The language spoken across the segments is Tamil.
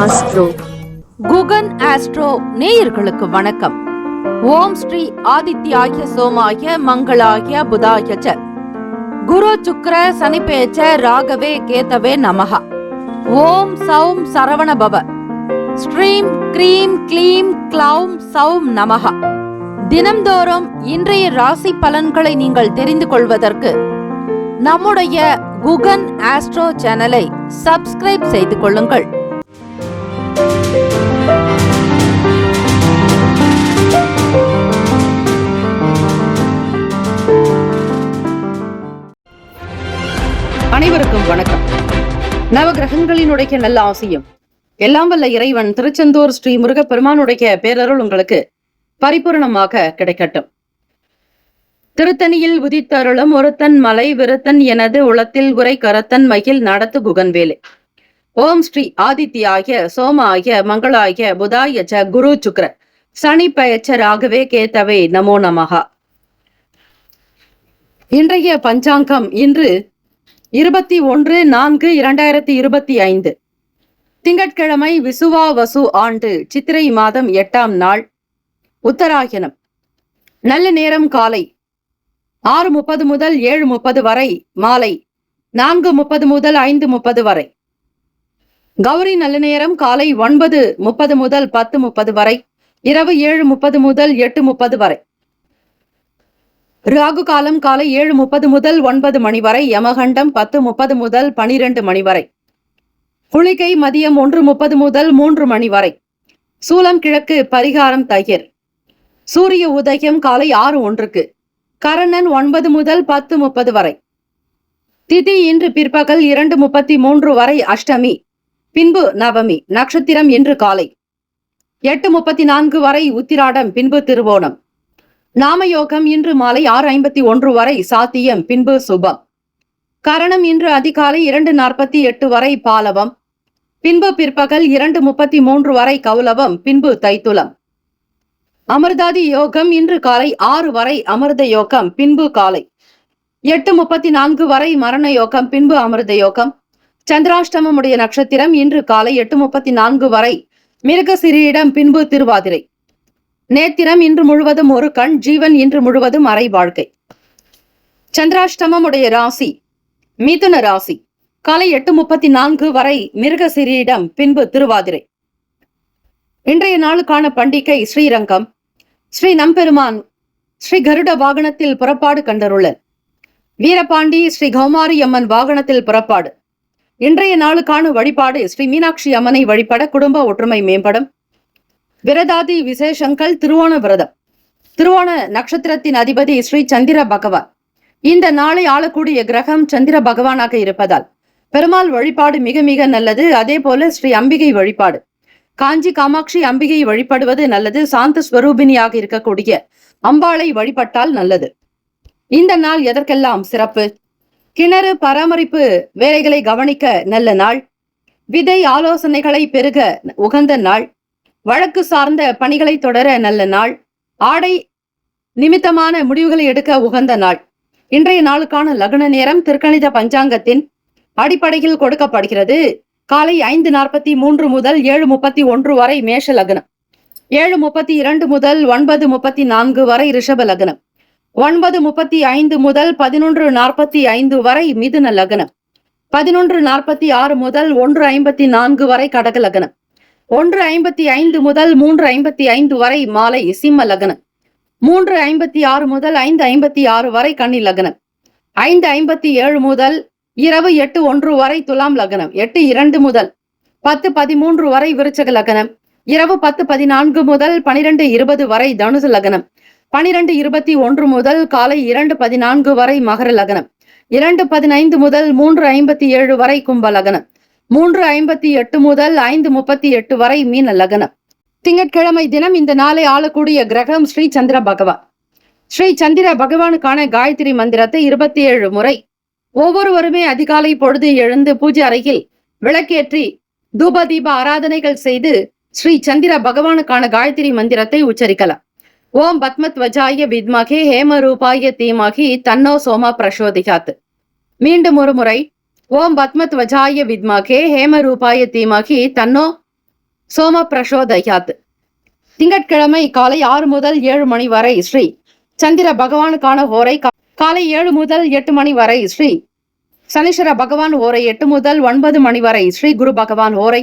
ஆஸ்ட்ரோ. குகன் ஆஸ்ட்ரோ நேயர்களுக்கு வணக்கம். ஓம் ஸ்ரீ ஆதித்யாய சோமாய மங்களாய புதாய ச குரு சுக்ர சனிபேச்ச ராகவே கேதவே நமஹ. ஓம் சௌம் சரவண பவ. ஸ்ரீம் க்ரீம் க்ளீம் க்ளௌம் சௌம் நமஹ. தினம்தோறும் இன்றைய ராசி பலன்களை நீங்கள் தெரிந்து கொள்வதற்கு நம்முடைய குகன் ஆஸ்ட்ரோ சேனலை சப்ஸ்கிரைப் செய்து கொள்ளுங்கள். அனைவருக்கும் வணக்கம். நவகிரகங்களினுடைய நல்ல ஆசையும் எல்லாம் வல்ல இறைவன் திருச்செந்தூர் ஸ்ரீ முருகப்பெருமானுடைய பேரருள் உங்களுக்கு பரிபூர்ணமாக கிடைக்கட்டும். திருத்தணியில் உதித்தருளும் ஒருத்தன் மலை விருத்தன் எனது உளத்தில் உரை கரத்தன் மகிழ் நடத்து குகன்வேலே. ஓம் ஸ்ரீ ஆதித்யாய சோமாய மங்களாய புதாய ச குரு சுக்ர சனி பயச்ச ராகவே கேதவே நமோ நமஹா. இன்றைய பஞ்சாங்கம் இன்று 21/4/2025 திங்கட்கிழமை விசுவா வசு ஆண்டு சித்திரை மாதம் 8ஆம் நாள் உத்தராயணம். நல்ல நேரம் காலை 6:30 முதல் 7:30 வரை, மாலை 4:30 முதல் 5:30 வரை. கௌரி நல்ல நேரம் காலை 9:30 முதல் 10:30 வரை, இரவு 7:30 முதல் 8:30 வரை. ராகு காலம் காலை 7:30 முதல் 9 மணி வரை, யமகண்டம் 10:30 முதல் 12 மணி வரை. குளிகை மதியம் 1:30 முதல் 3 மணி வரை. சூலம் கிழக்கு, பரிகாரம் தயிர். சூரிய உதயம் காலை 6:01. கரணன் 9 முதல் 10:30 வரை. திதி இன்று பிற்பகல் 2:33 வரை அஷ்டமி, பின்பு நவமி. நட்சத்திரம் இன்று காலை 8:34 வரை உத்திராடம், பின்பு திருவோணம். நாமயோகம் இன்று மாலை 6:51 வரை சாத்தியம், பின்பு சுபம். கரணம் இன்று அதிகாலை 2:48 வரை பாலவம், பின்பு பிற்பகல் 2:33 வரை கௌலவம், பின்பு தைத்துலம். அமிர்தாதி யோகம் இன்று காலை 6 வரை அமிர்த யோகம், பின்பு காலை 8:34 வரை மரண யோகம், பின்பு அமிர்த யோகம். சந்திராஷ்டமமுடைய நட்சத்திரம் இன்று காலை 8:34 வரை மிருகசிரீடம், பின்பு திருவாதிரை. நேத்திரம் இன்று முழுவதும் ஒரு கண், ஜீவன் இன்று முழுவதும் அரை வாழ்க்கை. சந்திராஷ்டமமுடைய ராசி மிதுன ராசி. காலை 8:34 வரை மிருகசிரீடம், பின்பு திருவாதிரை. இன்றைய நாளுக்கான பண்டிகை ஸ்ரீரங்கம். ஸ்ரீ நம்பெருமான் ஸ்ரீ கருட வாகனத்தில் புறப்பாடு கண்டருளல். வீரபாண்டி ஸ்ரீ கௌமாரி அம்மன் வாகனத்தில் புறப்பாடு. இன்றைய நாளுக்கான வழிபாடு ஸ்ரீ மீனாட்சி அம்மனை வழிபட குடும்ப ஒற்றுமை மேம்படும். விரதாதி விசேஷங்கள். திருவோண விரதம். திருவோண நட்சத்திரத்தின் அதிபதி ஸ்ரீ சந்திர பகவான். இந்த நாளை ஆளக்கூடிய கிரகம் சந்திர பகவானாக இருப்பதால் பெருமாள் வழிபாடு மிக மிக நல்லது. அதே போல ஸ்ரீ அம்பிகை வழிபாடு, காஞ்சி காமாட்சி அம்பிகை வழிபடுவது நல்லது. சாந்த ஸ்வரூபிணியாக இருக்கக்கூடிய அம்பாளை வழிபட்டால் நல்லது. இந்த நாள் எதற்கெல்லாம் சிறப்பு? கிணறு பராமரிப்பு வேலைகளை கவனிக்க நல்ல நாள். விதை ஆலோசனைகளை பெருக உகந்த நாள். வழக்கு சார்ந்த பணிகளை தொடர நல்ல நாள். ஆடை நிமித்தமான முடிவுகளை எடுக்க உகந்த நாள். இன்றைய நாளுக்கான லக்ன நேரம் திருக்கணித பஞ்சாங்கத்தின் அடிப்படையில் கொடுக்கப்படுகிறது. காலை 5:43 முதல் 7:31 வரை மேஷ லக்னம். 7:32 முதல் 9:34 வரை ரிஷப லக்னம். 9:35 முதல் 11:45 வரை மிதுன லக்னம். 11:46 முதல் 1:54 வரை கடக லக்னம். 1:55 முதல் 3:55 வரை மாலை சிம்ம லக்னம். 3:56 முதல் 5:56 வரை கன்னி லக்னம். 5:57 முதல் இரவு 8:01 வரை துலாம் லக்னம். 8:02 முதல் 10:13 வரை விருச்சக லக்னம். இரவு 10:14 முதல் 12:20 வரை தனுசு லக்னம். 12:21 முதல் காலை 2:14 வரை மகர லக்னம். 2:15 முதல் 3:57 வரை கும்ப லக்னம். 3:58 முதல் 5:38 வரை மீன லக்னம். திங்கட்கிழமை தினம் இந்த நாளை ஆளக்கூடிய கிரகம் ஸ்ரீ சந்திர பகவான். ஸ்ரீ சந்திர பகவானுக்கான காயத்ரி மந்திரத்தை 27 முறை ஒவ்வொருவருமே அதிகாலை பொழுது எழுந்து பூஜை அறையில் விளக்கேற்றி தூப தீப ஆராதனைகள் செய்து ஸ்ரீ சந்திர பகவானுக்கான காயத்ரி மந்திரத்தை உச்சரிக்கலாம். ஓம் பத்மத்வஜாய வித்மகே ஹேம ரூபாய தீமகி தன்னோ சோமா பிரசோதியாத். மீண்டும் ஒரு முறை ஓம் பத்மத்வஜாய வித்மகே ஹேம ரூபாய தீமகி தன்னோ சோம பிரசோதயாத். திங்கட்கிழமை காலை 6 முதல் 7 மணி வரை ஸ்ரீ சந்திர பகவானுக்கான ஓரை. காலை 7 முதல் 8 மணி வரை ஸ்ரீ சனீஸ்வர பகவான் ஓரை. 8 முதல் 9 மணி வரை ஸ்ரீ குரு பகவான் ஓரை.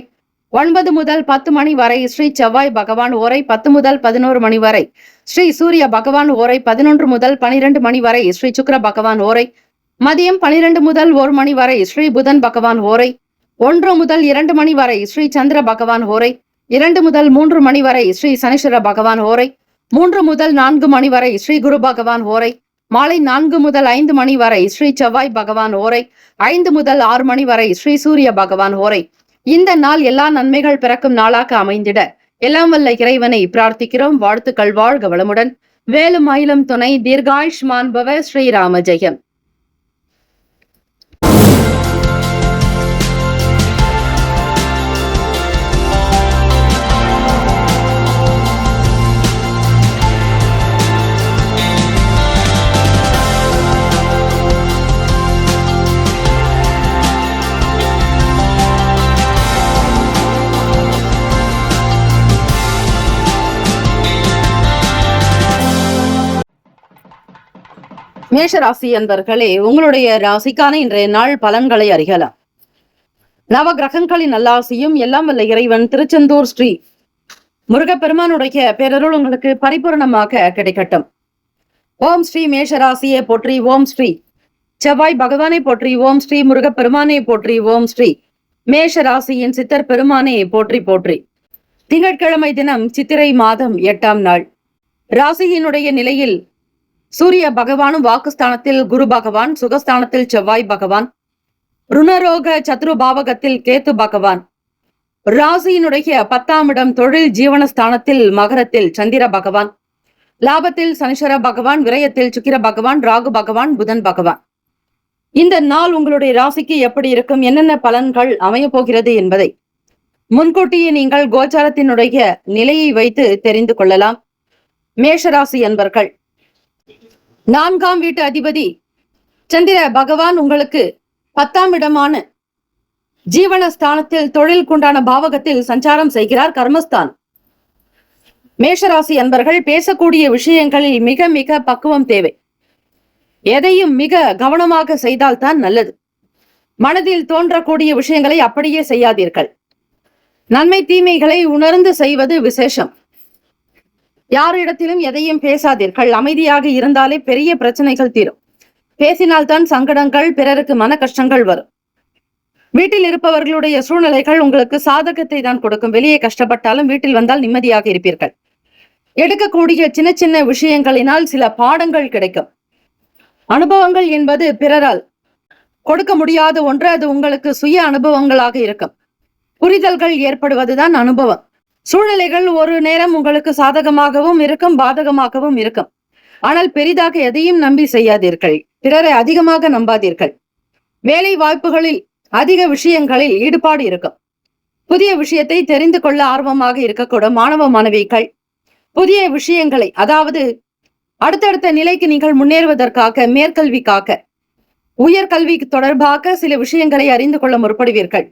9 முதல் 10 மணி வரை ஸ்ரீ செவ்வாய் பகவான் ஓரை. 10 முதல் 11 மணி வரை ஸ்ரீ சூரிய பகவான் ஓரை. 11 முதல் 12 மணி வரை ஸ்ரீ சுக்கிர பகவான் ஓரை. மதியம் 12 முதல் 1 மணி வரை ஸ்ரீ புதன் பகவான் ஓரை. 1 முதல் 2 மணி வரை ஸ்ரீ சந்திர பகவான் ஓரை. 2 முதல் 3 மணி வரை ஸ்ரீ சனீஸ்வர பகவான் ஓரை. 3 முதல் 4 மணி வரை ஸ்ரீ குரு பகவான் ஓரை. மாலை 4 முதல் 5 மணி வரை ஸ்ரீ செவ்வாய் பகவான் ஓரை. 5 முதல் 6 மணி வரை ஸ்ரீ சூரிய பகவான் ஓரை. இந்த நாள் எல்லா நன்மைகள் பிறக்கும் நாளாக அமைந்திட எல்லாம் வல்ல இறைவனை பிரார்த்திக்கிறோம். வாழ்த்துக்கள். வாழ்க வளமுடன். வேலும் மயிலும் துணை. தீர்காயுஷ்மான் பவ. ஸ்ரீராம ஜெயம். மேஷராசி அன்பர்களே, உங்களுடைய ராசிக்கான இன்றைய நாள் பலன்களை அறியலாம். நவ கிரகங்களின் நல்லாசியும் எல்லாம் வல்ல இறைவன் திருச்செந்தூர் ஸ்ரீ முருகப்பெருமானுடைய பேரருள் உங்களுக்கு பரிபூர்ணமாக கிடைக்கட்டும். ஓம் ஸ்ரீ மேஷராசியை போற்றி. ஓம் ஸ்ரீ செவ்வாய் பகவானை போற்றி. ஓம் ஸ்ரீ முருகப்பெருமானை போற்றி. ஓம் ஸ்ரீ மேஷராசியின் சித்தர் பெருமானை போற்றி போற்றி. திங்கட்கிழமை தினம் சித்திரை மாதம் 8ஆம் நாள். ராசியினுடைய நிலையில் சூரிய பகவானும் வாக்குஸ்தானத்தில் குரு பகவான், சுகஸ்தானத்தில் செவ்வாய் பகவான், ருணரோக சத்ரு பாவகத்தில் கேத்து பகவான், ராசியினுடைய 10ஆம் இடம் தொழில் ஜீவனஸ்தானத்தில் மகரத்தில் சந்திர பகவான், லாபத்தில் சனீஸ்வர பகவான், விரயத்தில் சுக்கிர பகவான், ராகு பகவான், புதன் பகவான். இந்த நாள் உங்களுடைய ராசிக்கு எப்படி இருக்கும், என்னென்ன பலன்கள் அமைய போகிறது என்பதை முன்கூட்டியே நீங்கள் கோச்சாரத்தினுடைய நிலையை வைத்து தெரிந்து கொள்ளலாம். மேஷராசி அன்பர்கள், 4ஆம் வீட்டு அதிபதி சந்திர பகவான் உங்களுக்கு 10ஆம் இடமான ஜீவனஸ்தானத்தில் தொழிலுக்குண்டான பாவகத்தில் சஞ்சாரம் செய்கிறார். கர்மஸ்தான். மேஷராசி அன்பர்கள், பேசக்கூடிய விஷயங்களில் மிக மிக பக்குவம் தேவை. எதையும் மிக கவனமாக செய்தால்தான் நல்லது. மனதில் தோன்றக்கூடிய விஷயங்களை அப்படியே செய்யாதீர்கள். நன்மை தீமைகளை உணர்ந்து செய்வது விசேஷம். யாரிடத்திலும் எதையும் பேசாதீர்கள். அமைதியாக இருந்தாலே பெரிய பிரச்சனைகள் தீரும். பேசினால்தான் சங்கடங்கள், பிறருக்கு மன கஷ்டங்கள் வரும். வீட்டில் இருப்பவர்களுடைய சூழ்நிலைகள் உங்களுக்கு சாதகத்தை தான் கொடுக்கும். வெளியே கஷ்டப்பட்டாலும் வீட்டில் வந்தால் நிம்மதியாக இருப்பீர்கள். எடுக்கக்கூடிய சின்ன சின்ன விஷயங்களினால் சில பாடங்கள் கிடைக்கும். அனுபவங்கள் என்பது பிறரால் கொடுக்க முடியாத ஒன்று. அது உங்களுக்கு சுய அனுபவங்களாக இருக்கும். புரிதல்கள் ஏற்படுவதுதான் அனுபவம். சூழ்நிலைகள் ஒரு நேரம் உங்களுக்கு சாதகமாகவும் இருக்கும், பாதகமாகவும் இருக்கும். ஆனால் பெரிதாக எதையும் நம்பி செய்யாதீர்கள். பிறரை அதிகமாக நம்பாதீர்கள். வேலை வாய்ப்புகளில் அதிக விஷயங்களில் ஈடுபாடு இருக்கும். புதிய விஷயத்தை தெரிந்து கொள்ள ஆர்வமாக இருக்கக்கூடும் மாணவ மாணவிகள். புதிய விஷயங்களை, அதாவது அடுத்தடுத்த நிலைக்கு நீங்கள் முன்னேறுவதற்காக, மேற்கல்விக்காக, உயர்கல்வி தொடர்பாக சில விஷயங்களை அறிந்து கொள்ள முற்படுவீர்கள்.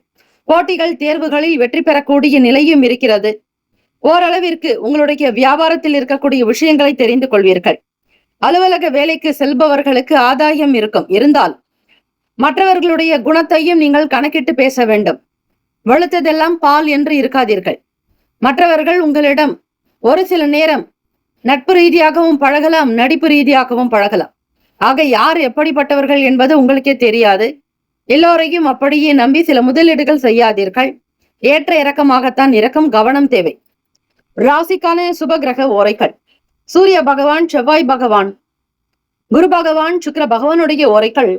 போட்டிகள், தேர்வுகளில் வெற்றி பெறக்கூடிய நிலையும் இருக்கிறது. ஓரளவிற்கு உங்களுடைய வியாபாரத்தில் இருக்கக்கூடிய விஷயங்களை தெரிந்து கொள்வீர்கள். அலுவலக வேலைக்கு செல்பவர்களுக்கு ஆதாயம் இருக்கும். இருந்தால் மற்றவர்களுடைய குணத்தையும் நீங்கள் கணக்கிட்டு பேச வேண்டும். வலுத்ததெல்லாம் பால் என்று இருக்காதீர்கள். மற்றவர்கள் உங்களிடம் ஒரு சில நேரம் நட்பு ரீதியாகவும் பழகலாம், நடிப்பு ரீதியாகவும் பழகலாம். ஆக யார் எப்படிப்பட்டவர்கள் என்பது உங்களுக்கே தெரியாது. எல்லோரையும் அப்படியே நம்பி சில முதலீடுகள் செய்யாதீர்கள். ஏற்ற இறக்கமாகத்தான் இருக்கும். கவனம் தேவை. ராசிக்கான சுப கிரக ஓரைகள்: சூரிய பகவான், செவ்வாய் பகவான், குரு பகவான், சுக்கிர பகவானுடைய ஓரைகள்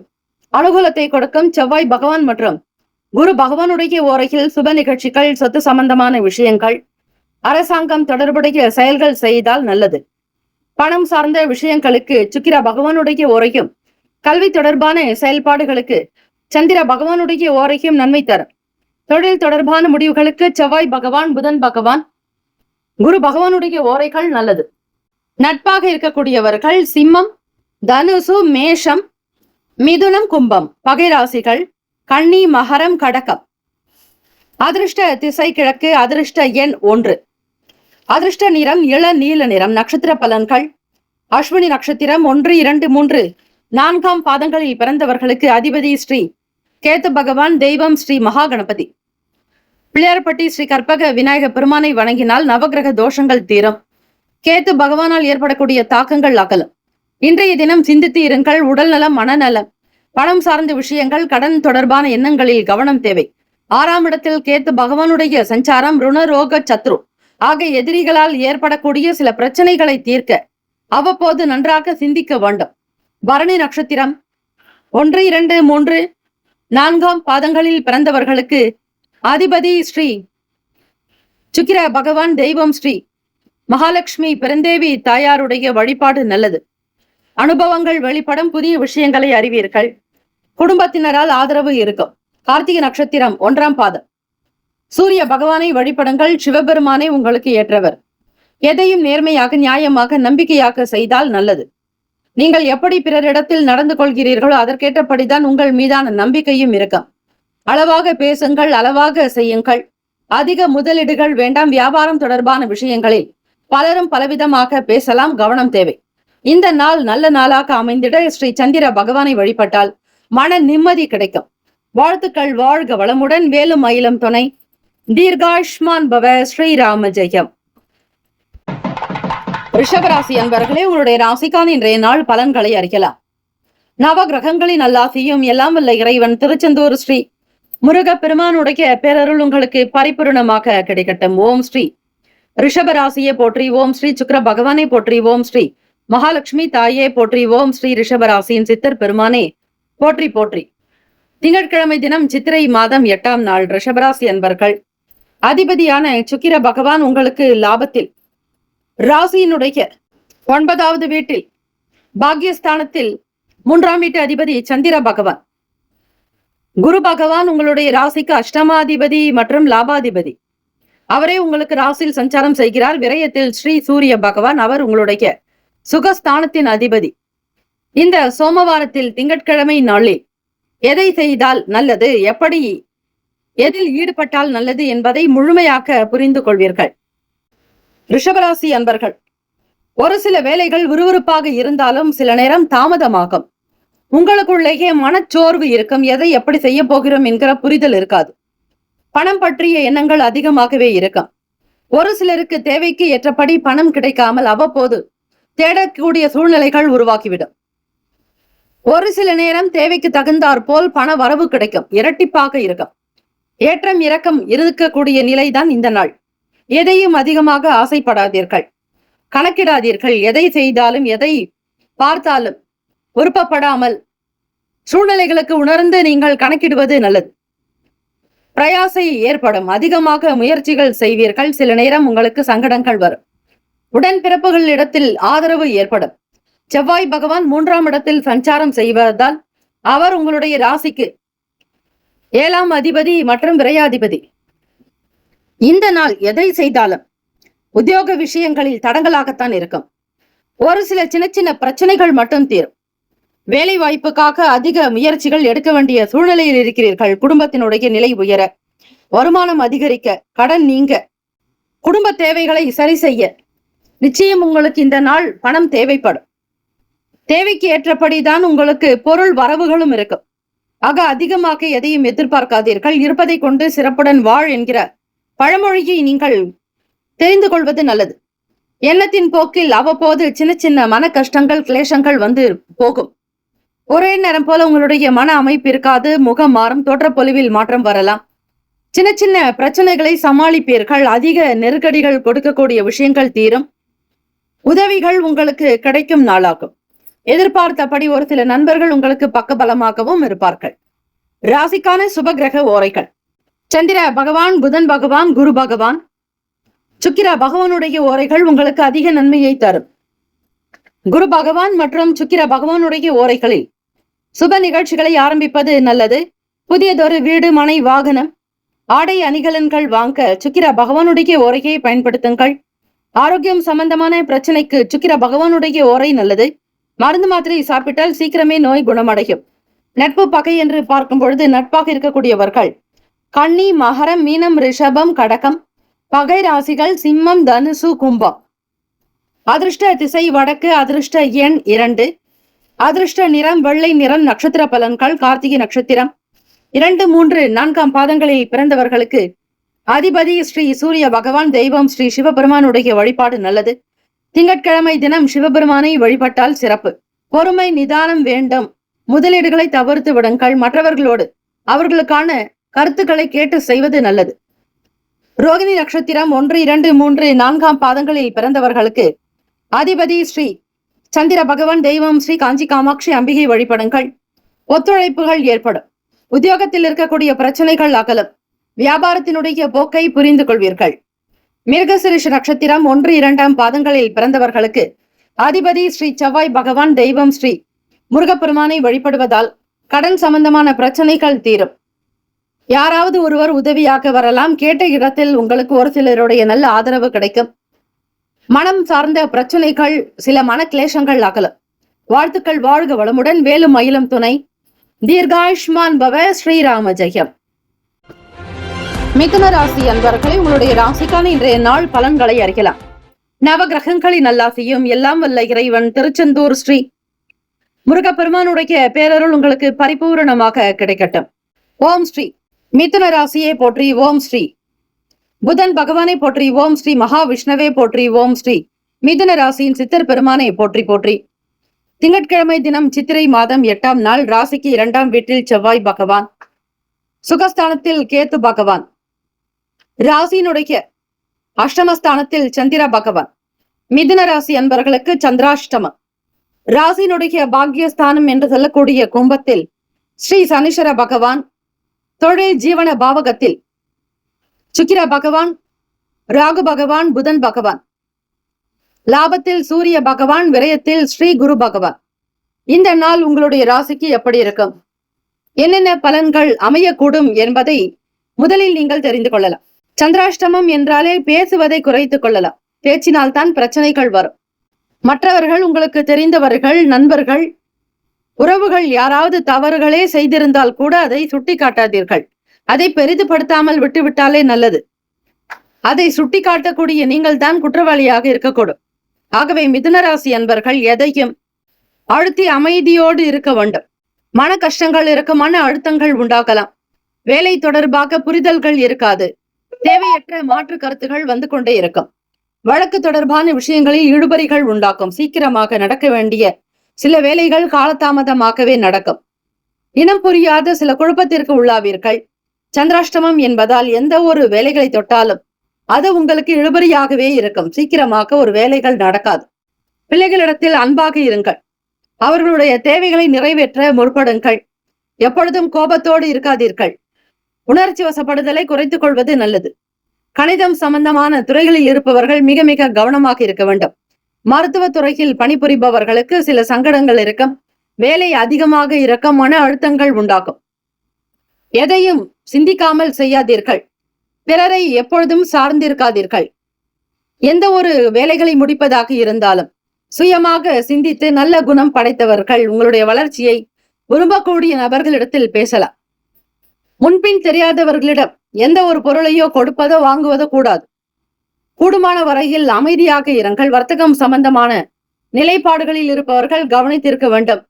அனுகூலத்தை கொடுக்கும். செவ்வாய் பகவான் மற்றும் குரு பகவானுடைய ஓரையில் சுப நிகழ்ச்சிகள், சொத்து சம்பந்தமான விஷயங்கள், அரசாங்கம் தொடர்புடைய செயல்கள் செய்தால் நல்லது. பணம் சார்ந்த விஷயங்களுக்கு சுக்கிர பகவானுடைய ஓரையும், கல்வி தொடர்பான செயல்பாடுகளுக்கு சந்திர பகவானுடைய ஓரையும் நன்மை தரும். தொழில் தொடர்பான முடிவுகளுக்கு செவ்வாய் பகவான், புதன் பகவான், குரு பகவானுடைய ஓரைகள் நல்லது. நட்பாக இருக்கக்கூடியவர்கள் சிம்மம், தனுசு, மேஷம், மிதுனம், கும்பம். பகை ராசிகள் கன்னி, மகரம், கடகம். அதிர்ஷ்ட திசை கிழக்கு. அதிர்ஷ்ட எண் 1. அதிர்ஷ்ட நிறம் இள நீல நிறம். நட்சத்திர பலன்கள்: அஸ்வினி நட்சத்திரம் 1, 2, 3, 4ஆம் பாதங்களில் பிறந்தவர்களுக்கு அதிபதி ஸ்ரீ கேத்து பகவான். தெய்வம் ஸ்ரீ மகா கணபதி. பிள்ளையார்பட்டி ஸ்ரீ கற்பக விநாயக பெருமானை வணங்கினால் நவகிரக தோஷங்கள் தீரும். கேத்து பகவானால் ஏற்படக்கூடிய தாக்கங்கள் அகலும். இன்றைய தினம் சிந்தித்து இருங்கள். உடல் நலம், மனநலம், பணம் சார்ந்த விஷயங்கள், கடன் தொடர்பான எண்ணங்களில் கவனம் தேவை. 6ஆம் இடத்தில் கேத்து பகவானுடைய சஞ்சாரம் ருணரோக சத்ரு ஆக எதிரிகளால் ஏற்படக்கூடிய சில பிரச்சனைகளை தீர்க்க அவ்வப்போது நன்றாக சிந்திக்க வேண்டும். பரணி நட்சத்திரம் 1, 2, 3, 4ஆம் பாதங்களில் பிறந்தவர்களுக்கு அதிபதி ஸ்ரீ சுக்கிர பகவான். தெய்வம் ஸ்ரீ மகாலட்சுமி பெருந்தேவி தாயாருடைய வழிபாடு நல்லது. அனுபவங்கள் வெளிப்படும். புதிய விஷயங்களை அறிவீர்கள். குடும்பத்தினரால் ஆதரவு இருக்கும். கார்த்திகை நட்சத்திரம் 1ஆம் பாதம். சூரிய பகவானை வழிபடுங்கள். சிவபெருமானை உங்களுக்கு ஏற்றவர். எதையும் நேர்மையாக, நியாயமாக, நம்பிக்கையாக செய்தால் நல்லது. நீங்கள் எப்படி பிறரிடத்தில் நடந்து கொள்கிறீர்களோ அதற்கேற்றபடிதான் உங்கள் மீதான நம்பிக்கையும் இருக்கும். அளவாக பேசுங்கள், அளவாக செய்யுங்கள். அதிக முதலீடுகள் வேண்டாம். வியாபாரம் தொடர்பான விஷயங்களில் பலரும் பலவிதமாக பேசலாம். கவனம் தேவை. இந்த நாள் நல்ல நாளாக அமைந்திட ஸ்ரீ சந்திர பகவானை வழிபட்டால் மன நிம்மதி கிடைக்கும். வாழ்த்துக்கள். வாழ்க வளமுடன். வேலும் மயிலும் துணை. தீர்காயுஷ்மான் பவ. ஸ்ரீராம ஜெயம். ரிஷபராசி அன்பர்களே, உங்களுடைய ராசிக்கான இன்றைய நாள் பலன்களை அறியலாம். நவ கிரகங்களின் நல்லாசியும் எல்லாம் வல்ல இறைவன் திருச்செந்தூர் ஸ்ரீ முருக பெருமானுடைய பேரருள் உங்களுக்கு பரிபூர்ணமாக கிடைக்கட்டும். ஓம் ஸ்ரீ ரிஷபராசியை போற்றி. ஓம் ஸ்ரீ சுக்கிர பகவானை போற்றி. ஓம் ஸ்ரீ மகாலட்சுமி தாயே போற்றி. ஓம் ஸ்ரீ ரிஷபராசியின் சித்தர் பெருமானே போற்றி போற்றி. திங்கட்கிழமை தினம் சித்திரை மாதம் 8ஆம் நாள். ரிஷபராசி அன்பர்கள், அதிபதியான சுக்கிர பகவான் உங்களுக்கு லாபத்தில் ராசியினுடைய 9வது வீட்டில் பாக்யஸ்தானத்தில் 3ஆம் வீட்டு அதிபதி சந்திர பகவான். குரு பகவான் உங்களுடைய ராசிக்கு அஷ்டமாதிபதி மற்றும் லாபாதிபதி. அவரே உங்களுக்கு ராசியில் சஞ்சாரம் செய்கிறார். விரயத்தில் ஸ்ரீ சூரிய பகவான். அவர் உங்களுடைய சுகஸ்தானத்தின் அதிபதி. இந்த சோமவாரத்தில் திங்கட்கிழமை நாளில் எதை செய்தால் நல்லது, எப்படி எதில் ஈடுபட்டால் நல்லது என்பதை முழுமையாக புரிந்து கொள்வீர்கள். ரிஷபராசி அன்பர்கள், ஒரு சில வேலைகள் விறுவிறுப்பாக இருந்தாலும் சில நேரம் தாமதமாகும். உங்களுக்குள்ளேயே மனச்சோர்வு இருக்கும். எதை எப்படி செய்ய போகிறோம் என்கிற புரிதல் இருக்காது. பணம் பற்றிய எண்ணங்கள் அதிகமாகவே இருக்கும். ஒரு சிலருக்கு தேவைக்கு ஏற்றபடி பணம் கிடைக்காமல் அவ்வப்போது தேடக்கூடிய சூழ்நிலைகள் உருவாக்கிவிடும். ஒரு சில நேரம் தேவைக்கு தகுந்தாற் போல் பண வரவு கிடைக்கும். இரட்டிப்பாக இருக்கும். ஏற்றம் இறக்கம் இருக்கக்கூடிய நிலைதான் இந்த நாள். எதையும் அதிகமாக ஆசைப்படாதீர்கள், கணக்கிடாதீர்கள். எதை செய்தாலும் எதை பார்த்தாலும் விருப்பப்படாமல் சூழ்நிலைகளுக்கு உணர்ந்து நீங்கள் கணக்கிடுவது நல்லது. பிரயாசை ஏற்படும். அதிகமாக முயற்சிகள் செய்வீர்கள். சில நேரம் உங்களுக்கு சங்கடங்கள் வரும். உடன்பிறப்புகள் இடத்தில் ஆதரவு ஏற்படும். செவ்வாய் பகவான் 3ஆம் இடத்தில் சஞ்சாரம் செய்வதால் அவர் உங்களுடைய ராசிக்கு 7ஆம் அதிபதி மற்றும் விரையாதிபதி. இந்த நாள் எதை செய்தாலும் உத்தியோக விஷயங்களில் தடங்களாகத்தான் இருக்கும். ஒரு சில சின்ன சின்ன பிரச்சனைகள் மட்டும் தீரும். வேலை வாய்ப்புக்காக அதிக முயற்சிகள் எடுக்க வேண்டிய சூழ்நிலையில் இருக்கிறீர்கள். குடும்பத்தினுடைய நிலை உயர, வருமானம் அதிகரிக்க, கடன் நீங்க, குடும்ப தேவைகளை சரி செய்ய நிச்சயம் உங்களுக்கு இந்த நாள் பணம் தேவைப்படும். தேவைக்கு ஏற்றபடிதான் உங்களுக்கு பொருள் வரவுகளும் இருக்கும். ஆக அதிகமாக எதையும் எதிர்பார்க்காதீர்கள். இருப்பதை கொண்டு சிறப்புடன் வாழ் என்கிற பழமொழியை நீங்கள் தெரிந்து கொள்வது நல்லது. எண்ணத்தின் போக்கில் அவ்வப்போது சின்ன சின்ன மன கஷ்டங்கள், கிளேசங்கள் வந்து போகும். ஒரே நேரம் போல உங்களுடைய மன அமைப்பு இருக்காது. முகம் மாறும். தோற்றப்பொலிவில் மாற்றம் வரலாம். சின்ன சின்ன பிரச்சனைகளை சமாளிப்பீர்கள். அதிக நெருக்கடிகள் கொடுக்கக்கூடிய விஷயங்கள் தீரும். உதவிகள் உங்களுக்கு கிடைக்கும் நாளாகும். எதிர்பார்த்தபடி ஒரு சில நண்பர்கள் உங்களுக்கு பக்கபலமாகவும் இருப்பார்கள். ராசிக்கான சுபகிரக ஓரைகள்: சந்திர பகவான், புதன் பகவான், குரு பகவான், சுக்கிர பகவானுடைய ஓரைகள் உங்களுக்கு அதிக நன்மையை தரும். குரு பகவான் மற்றும் சுக்கிர பகவானுடைய ஓரைகளில் சுப நிகழ்ச்சிகளை ஆரம்பிப்பது நல்லது. புதியதொரு வீடு, மனை, வாகனம், ஆடை அணிகலன்கள் வாங்க சுக்கிர பகவானுடைய ஓரையை பயன்படுத்துங்கள். ஆரோக்கியம் சம்பந்தமான பிரச்சனைக்கு சுக்கிர பகவானுடைய ஓரை நல்லது. மருந்து மாத்திரை சாப்பிட்டால் சீக்கிரமே நோய் குணமடையும். நட்பு பகை என்று பார்க்கும் பொழுது நட்பாக இருக்கக்கூடியவர்கள் கன்னி, மகரம், மீனம், ரிஷபம், கடகம். பகை ராசிகள் சிம்மம், தனுசு, கும்பம். அதிர்ஷ்ட திசை வடக்கு. அதிர்ஷ்ட எண் 2. அதிர்ஷ்ட நிறம் வெள்ளை நிறம். நட்சத்திர பலன்கள். கார்த்திகை நட்சத்திரம் 2, 3, 4 பாதங்களில் பிறந்தவர்களுக்கு அதிபதி ஸ்ரீ சூரிய பகவான். தெய்வம் ஸ்ரீ சிவபெருமானுடைய வழிபாடு நல்லது. திங்கட்கிழமை தினம் சிவபெருமானை வழிபட்டால் சிறப்பு. பொறுமை நிதானம் வேண்டும். முதலீடுகளை தவிர்த்து விடுங்கள். மற்றவர்களோடு அவர்களுக்கான கருத்துக்களை கேட்டு செய்வது நல்லது. ரோகிணி நட்சத்திரம் 1, 2, 3, 4 பாதங்களில் பிறந்தவர்களுக்கு அதிபதி ஸ்ரீ சந்திர பகவான். தெய்வம் ஸ்ரீ காஞ்சி காமாட்சி அம்பிகை வழிபடுங்கள். ஒத்துழைப்புகள் ஏற்படும். உத்தியோகத்தில் இருக்கக்கூடிய பிரச்சனைகள் அகலும். வியாபாரத்தினுடைய போக்கை புரிந்து கொள்வீர்கள். மிருகசிரிஷ நட்சத்திரம் 1, 2 பாதங்களில் பிறந்தவர்களுக்கு அதிபதி ஸ்ரீ செவ்வாய் பகவான். தெய்வம் ஸ்ரீ முருகப்பெருமானை வழிபடுவதால் கடன் சம்பந்தமான பிரச்சனைகள் தீரும். யாராவது ஒருவர் உதவியாக வரலாம். கேட்ட இடத்தில் உங்களுக்கு ஒரு சிலருடைய நல்ல ஆதரவு கிடைக்கும். மனம் சார்ந்த பிரச்சனைகள், சில மன கிளேசங்கள் அகலும். வாழ்த்துக்கள். வாழ்க வளமுடன். வேலும் மயிலும் துணை. தீர்காயுஷ்மான் பவ. ஸ்ரீராம ஜெயம். மிதுன ராசி அன்பர்களை உங்களுடைய ராசிக்கான இன்றைய நாள் பலன்களை அறியலாம். நவ கிரகங்களின் நல்லாசியும் எல்லாம் வல்ல இறைவன் திருச்செந்தூர் ஸ்ரீ முருகப்பெருமானுடைய பேரருள் உங்களுக்கு பரிபூரணமாக கிடைக்கட்டும். ஓம் ஸ்ரீ மிதுன ராசியை போற்றி. ஓம் ஸ்ரீ புதன் பகவானை போற்றி. ஓம் ஸ்ரீ மகாவிஷ்ணவே போற்றி. ஓம் ஸ்ரீ மிதுன ராசியின் சித்தர் பெருமானை போற்றி போற்றி. திங்கட்கிழமை தினம் சித்திரை மாதம் 8ஆம் நாள். ராசிக்கு 2ஆம் வீட்டில் செவ்வாய் பகவான். சுகஸ்தானத்தில் கேத்து பகவான். ராசியினுடைய அஷ்டமஸ்தானத்தில் சந்திர பகவான். மிதுன ராசி அன்பர்களுக்கு சந்திராஷ்டமம். ராசியினுடைய பாக்யஸ்தானம் என்று சொல்லக்கூடிய கும்பத்தில் ஸ்ரீ சனீஸ்வர பகவான். தொழில் ஜீவன பாவகத்தில் சுக்கிர பகவான், ராகு பகவான், புதன் பகவான். லாபத்தில் சூரிய பகவான், விரயத்தில் ஸ்ரீ குரு பகவான். இந்த நாள் உங்களுடைய ராசிக்கு எப்படி இருக்கும், என்னென்ன பலன்கள் அமையக்கூடும் என்பதை முதலில் நீங்கள் தெரிந்து கொள்ளலாம். சந்திராஷ்டமம் என்றாலே பேசுவதை குறைத்துக் கொள்ளலாம். பேச்சினால் தான் பிரச்சனைகள் வரும். மற்றவர்கள், உங்களுக்கு தெரிந்தவர்கள், நண்பர்கள், உறவுகள் யாராவது தவறுகளே செய்திருந்தால் கூட அதை சுட்டி காட்டாதீர்கள். அதை பெரிதுபடுத்தாமல் விட்டுவிட்டாலே நல்லது. அதை சுட்டி காட்டக்கூடிய நீங்கள் தான் குற்றவாளியாக இருக்கக்கூடும். ஆகவே மிதுனராசி அன்பர்கள் எதையும் அழுத்தி அமைதியோடு இருக்க வேண்டும். மன கஷ்டங்கள் இருக்கும், மன அழுத்தங்கள் உண்டாகலாம். வேலை தொடர்பாக புரிதல்கள் இருக்காது. தேவையற்ற மாற்று கருத்துகள் வந்து கொண்டே இருக்கும். வழக்கு தொடர்பான விஷயங்களில் இழுபறிகள் உண்டாக்கும். சீக்கிரமாக நடக்க வேண்டிய சில வேலைகள் காலதாமதமாகவே நடக்கும். இனம் புரியாத சில குழப்பத்திற்கு உள்ளாவீர்கள். சந்திராஷ்டமம் என்பதால் எந்த ஒரு வேலைகளை தொட்டாலும் அது உங்களுக்கு இழுபறியாகவே இருக்கும். சீக்கிரமாக ஒரு வேலைகள் நடக்காது. பிள்ளைகளிடத்தில் அன்பாக இருங்கள். அவர்களுடைய தேவைகளை நிறைவேற்ற முற்படுங்கள். எப்பொழுதும் கோபத்தோடு இருக்காதீர்கள். உணர்ச்சி வசப்படுதலை குறைத்துக் கொள்வது நல்லது. கணிதம் சம்பந்தமான துறைகளில் இருப்பவர்கள் மிக மிக கவனமாக இருக்க வேண்டும். மருத்துவ துறையில் பணிபுரிபவர்களுக்கு சில சங்கடங்கள் இருக்கும். வேலை அதிகமாக இருக்கும். மன அழுத்தங்கள் உண்டாகும். எதையும் சிந்திக்காமல் செய்யாதீர்கள். பிறரை எப்பொழுதும் சார்ந்திருக்காதீர்கள். எந்த ஒரு வேலைகளை முடிப்பதாக இருந்தாலும் சுயமாக சிந்தித்து நல்ல குணம் படைத்தவர்கள் உங்களுடைய வளர்ச்சியை விரும்பக்கூடிய நபர்களிடத்தில் பேசலாம். முன்பின் தெரியாதவர்களிடம் எந்த ஒரு பொருளையோ கொடுப்பதோ வாங்குவதோ கூடாது. கூடுமான வரையில் அமைதியாக இருங்கள். வர்த்தகம் சம்பந்தமான நிலைப்பாடுகளில் இருப்பவர்கள் கவனித்திருக்க வேண்டும்.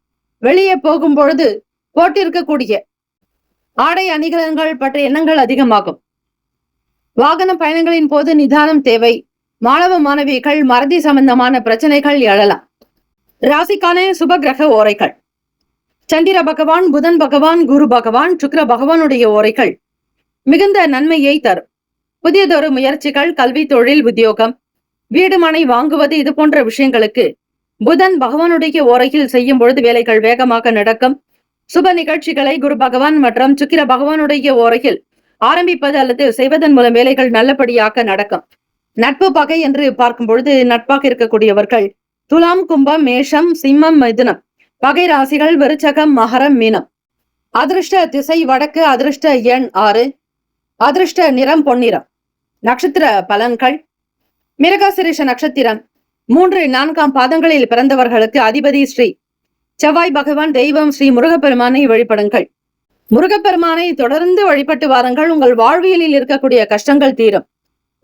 வெளியே போகும் பொழுது போட்டிருக்கக்கூடிய ஆடை அணிகலன்கள் பற்றிய எண்ணங்கள் அதிகமாகும். வாகன பயணங்களின் போது நிதானம் தேவை. மாணவ மாணவிகள் மறதி சம்பந்தமான பிரச்சனைகள் எழலாம். ராசிக்கான சுப கிரக ஓரைகள். சந்திர பகவான், புதன் பகவான், குரு பகவான், சுக்கிர பகவானுடைய ஓரைகள் மிகுந்த நன்மையை தரும். புதியதொரு முயற்சிகள், கல்வி, தொழில், உத்தியோகம், வீடு மனை வாங்குவது, இது போன்ற விஷயங்களுக்கு புதன் பகவானுடைய ஓரையில் செய்யும் பொழுது வேலைகள் வேகமாக நடக்கும். சுப நிகழ்ச்சிகளை குரு பகவான் மற்றும் சுக்கிர பகவானுடைய ஓரையில் ஆரம்பிப்பது அல்லது செய்வதன் மூலம் வேலைகள் நல்லபடியாக நடக்கும். நட்பு பகை என்று பார்க்கும் பொழுது நட்பாக இருக்கக்கூடியவர்கள் துலாம், கும்பம், மேஷம், சிம்மம், மிதுனம். பகை ராசிகள் விருச்சகம், மகரம், மீனம். அதிர்ஷ்ட திசை வடக்கு. அதிர்ஷ்ட எண் 6. அதிர்ஷ்ட நிறம் பொன்னிறம். நட்சத்திர பலன்கள். மிருகசிரிஷ நட்சத்திரம் 3, 4 பாதங்களில் பிறந்தவர்களுக்கு அதிபதி ஸ்ரீ செவ்வாய் பகவான். தெய்வம் ஸ்ரீ முருகப்பெருமானை வழிபடுங்கள். முருகப்பெருமானை தொடர்ந்து வழிபட்டு வாருங்கள். உங்கள் வாழ்வியலில் இருக்கக்கூடிய கஷ்டங்கள் தீரும்.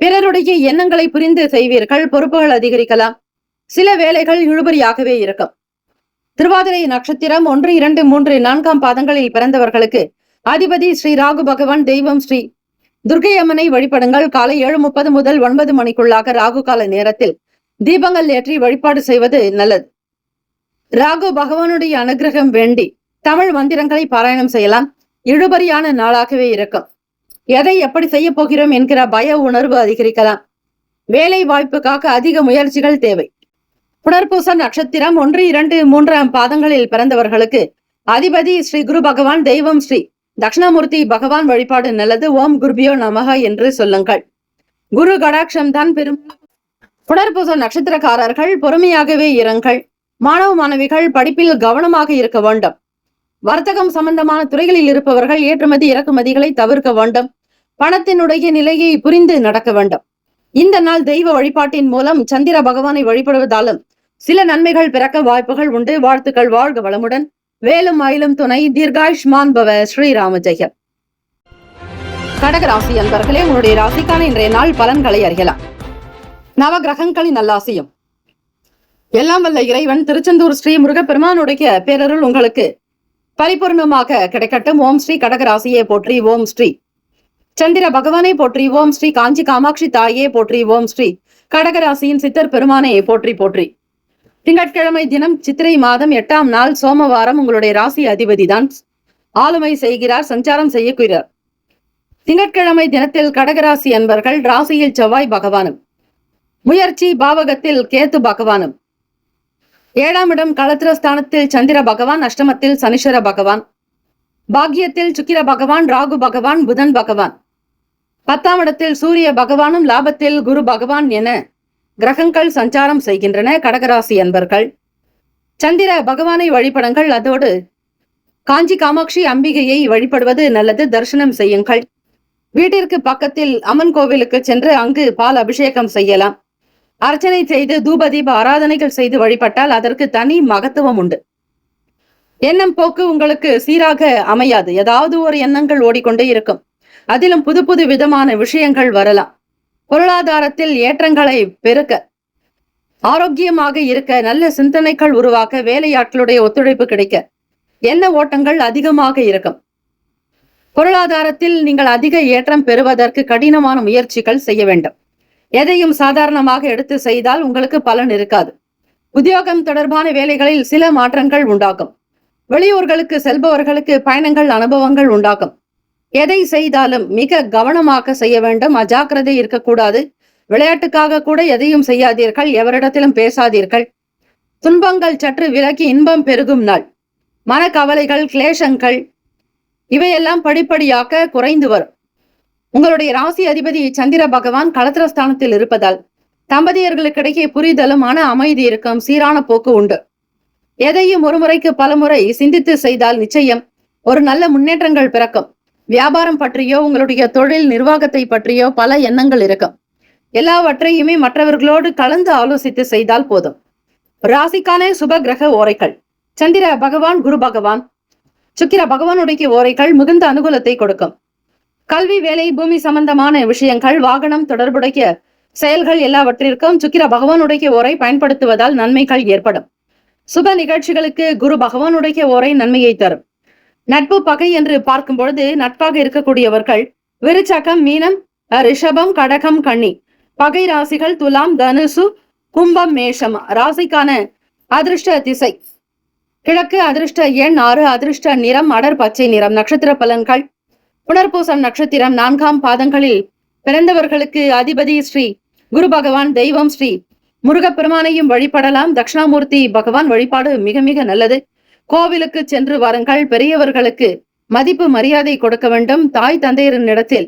பிறருடைய எண்ணங்களை புரிந்து செய்வீர்கள். பொறுப்புகள் அதிகரிக்கலாம். சில வேலைகள் இழுபறியாகவே இருக்கும். திருவாதிரை நட்சத்திரம் 1, 2, 3, 4 பாதங்களில் பிறந்தவர்களுக்கு அதிபதி ஸ்ரீ ராகு பகவான். தெய்வம் ஸ்ரீ துர்க்கை அம்மனை வழிபடுங்கள். காலை 7:30 முதல் 9 மணிக்குள்ளாக ராகு கால நேரத்தில் தீபங்கள் ஏற்றி வழிபாடு செய்வது நல்லது. ராகு பகவானுடைய அனுகிரகம் வேண்டி தமிழ் மந்திரங்களை பாராயணம் செய்யலாம். இழுபறியான நாளாகவே இருக்கும். எதை எப்படி செய்ய போகிறோம் என்கிற பய உணர்வு அதிகரிக்கலாம். வேலை வாய்ப்புக்காக அதிக முயற்சிகள் தேவை. புனர்பூசம் நட்சத்திரம் 1, 2, 3 பாதங்களில் பிறந்தவர்களுக்கு அதிபதி ஸ்ரீ குரு பகவான். தெய்வம் ஸ்ரீ தட்சிணாமூர்த்தி பகவான் வழிபாடு நல்லது. ஓம் குருபியோ நமக என்று சொல்லுங்கள். குரு கடாட்சம் தான் பெரும். புனர்பூசம் நட்சத்திரக்காரர்கள் பொறுமையாகவே இருங்கள். மாணவ மாணவிகள் படிப்பில் கவனமாக இருக்க வேண்டும். வர்த்தகம் சம்பந்தமான துறைகளில் இருப்பவர்கள் ஏற்றுமதி இறக்குமதிகளை தவிர்க்க வேண்டும். பணத்தினுடைய நிலையை புரிந்து நடக்க வேண்டும். இந்த நாள் தெய்வ வழிபாட்டின் மூலம் சந்திர பகவானை வழிபடுவதாலும் சில நன்மைகள் பிறக்க வாய்ப்புகள் உண்டு. வாழ்த்துக்கள். வாழ்க வளமுடன். வேலும் மயிலும் துணை. தீர்காயுஷ்மான் பவ. ஸ்ரீராம ஜெயம். கடகராசி அன்பர்களே, உங்களுடைய ராசிக்கான இன்றைய நாள் பலன்களை அறியலாம். நவ கிரகங்களின் நல்லாசியும் எல்லாம் வல்ல இறைவன் திருச்செந்தூர் ஸ்ரீ முருகப்பெருமானுடைய பேரருள் உங்களுக்கு பரிபூர்ணமாக கிடைக்கட்டும். ஓம் ஸ்ரீ கடகராசியே போற்றி. ஓம் ஸ்ரீ சந்திர பகவானை போற்றி. ஓம் ஸ்ரீ காஞ்சி காமாட்சி தாயே போற்றி. ஓம் ஸ்ரீ கடகராசியின் சித்தர் பெருமானை போற்றி போற்றி. திங்கட்கிழமை தினம் சித்திரை மாதம் 8ஆம் நாள் சோமவாரம். உங்களுடைய ராசி அதிபதி தான் ஆளுமை செய்கிறார், சஞ்சாரம் செய்யக்கிறார். திங்கட்கிழமை தினத்தில் கடகராசி அன்பர்கள் ராசியில் செவ்வாய் பகவானும், முயற்சி பாவகத்தில் கேத்து பகவானும், 7ஆம் இடம் களத்திரஸ்தானத்தில் சந்திர பகவான், அஷ்டமத்தில் சனீஸ்வர பகவான், பாக்கியத்தில் சுக்கிர பகவான், ராகு பகவான், புதன் பகவான், 10ஆம் இடத்தில் சூரிய பகவானும், லாபத்தில் குரு பகவான் என கிரகங்கள் சஞ்சாரம் செய்கின்றன. கடகராசி அன்பர்கள் சந்திர பகவானை வழிபடுங்கள். அதோடு காஞ்சி காமாட்சி அம்பிகையை வழிபடுவது நல்லது. தரிசனம் செய்யுங்கள். வீட்டிற்கு பக்கத்தில் அம்மன் கோவிலுக்கு சென்று அங்கு பால் அபிஷேகம் செய்யலாம். அர்ச்சனை செய்து தூபதீப ஆராதனைகள் செய்து வழிபட்டால் அதற்கு தனி மகத்துவம் உண்டு. எண்ணம் போக்கு உங்களுக்கு சீராக அமையாது. ஏதாவது ஒரு எண்ணங்கள் ஓடிக்கொண்டே இருக்கும். அதிலும் புது புது விதமான விஷயங்கள் வரலாம். பொருளாதாரத்தில் ஏற்றங்களை பெருக்க, ஆரோக்கியமாக இருக்க, நல்ல சிந்தனைகள் உருவாக்க, வேலையாட்களுடைய ஒத்துழைப்பு கிடைக்க எண்ண ஓட்டங்கள் அதிகமாக இருக்கும். பொருளாதாரத்தில் நீங்கள் அதிக ஏற்றம் பெறுவதற்கு கடினமான முயற்சிகள் செய்ய வேண்டும். எதையும் சாதாரணமாக எடுத்து செய்தால் உங்களுக்கு பலன் இருக்காது. உத்தியோகம் தொடர்பான வேலைகளில் சில மாற்றங்கள் உண்டாகும். வெளியூர்களுக்கு செல்பவர்களுக்கு பயணங்கள் அனுபவங்கள் உண்டாகும். எதை செய்தாலும் மிக கவனமாக செய்ய வேண்டும். அஜாக்கிரதை இருக்கக்கூடாது. விளையாட்டுக்காக கூட எதையும் செய்யாதீர்கள். எவரிடத்திலும் பேசாதீர்கள். துன்பங்கள் சற்று விலகி இன்பம் பெருகும் நாள். மனக்கவலைகள், கிளேசங்கள் இவையெல்லாம் படிப்படியாக குறைந்து வரும். உங்களுடைய ராசி அதிபதி சந்திர பகவான் களத்திரஸ்தானத்தில் இருப்பதால் தம்பதியர்களுக்கிடையே புரிதலும் மன அமைதி இருக்கும். சீரான போக்கு உண்டு. எதையும் ஒரு முறைக்கு பலமுறை சிந்தித்து செய்தால் நிச்சயம் ஒரு நல்ல முன்னேற்றங்கள் பிறக்கும். வியாபாரம் பற்றியோ உங்களுடைய தொழில் நிர்வாகத்தை பற்றியோ பல எண்ணங்கள் இருக்கும். எல்லாவற்றையுமே மற்றவர்களோடு கலந்து ஆலோசித்து செய்தால் போதும். ராசிக்கான சுப கிரக ஓரைகள் சந்திர பகவான், குரு பகவான், சுக்கிர பகவானுடைய ஓரைகள் மிகுந்த அனுகூலத்தை கொடுக்கும். கல்வி, வேலை, பூமி சம்பந்தமான விஷயங்கள், வாகனம் தொடர்புடைய செயல்கள் எல்லாவற்றிற்கும் சுக்கிர பகவானுடைய ஓரை பயன்படுத்துவதால் நன்மைகள் ஏற்படும். சுப நிகழ்ச்சிகளுக்கு குரு பகவானுடைய ஓரை நன்மையை தரும். நட்பு பகை என்று பார்க்கும் பொழுது நட்பாக இருக்கக்கூடியவர்கள் விருச்சகம், மீனம், ரிஷபம், கடகம், கன்னி. பகை ராசிகள் துலாம், தனுசு, கும்பம், மேஷம். ராசிக்கான அதிர்ஷ்ட திசை கிழக்கு, அதிர்ஷ்ட எண் 6, அதிர்ஷ்ட நிறம் அடர் பச்சை நிறம். நட்சத்திர பலன்கள் புனர்பூசம் நட்சத்திரம் 4ஆம் பாதங்களில் பிறந்தவர்களுக்கு அதிபதி ஸ்ரீ குரு பகவான். தெய்வம் ஸ்ரீ முருகப்பெருமானையும் வழிபடலாம். தட்சிணாமூர்த்தி பகவான் வழிபாடு மிக மிக நல்லது. கோவிலுக்கு சென்று வாருங்கள். பெரியவர்களுக்கு மதிப்பு மரியாதை கொடுக்க வேண்டும். தாய் தந்தையரின் இடத்தில்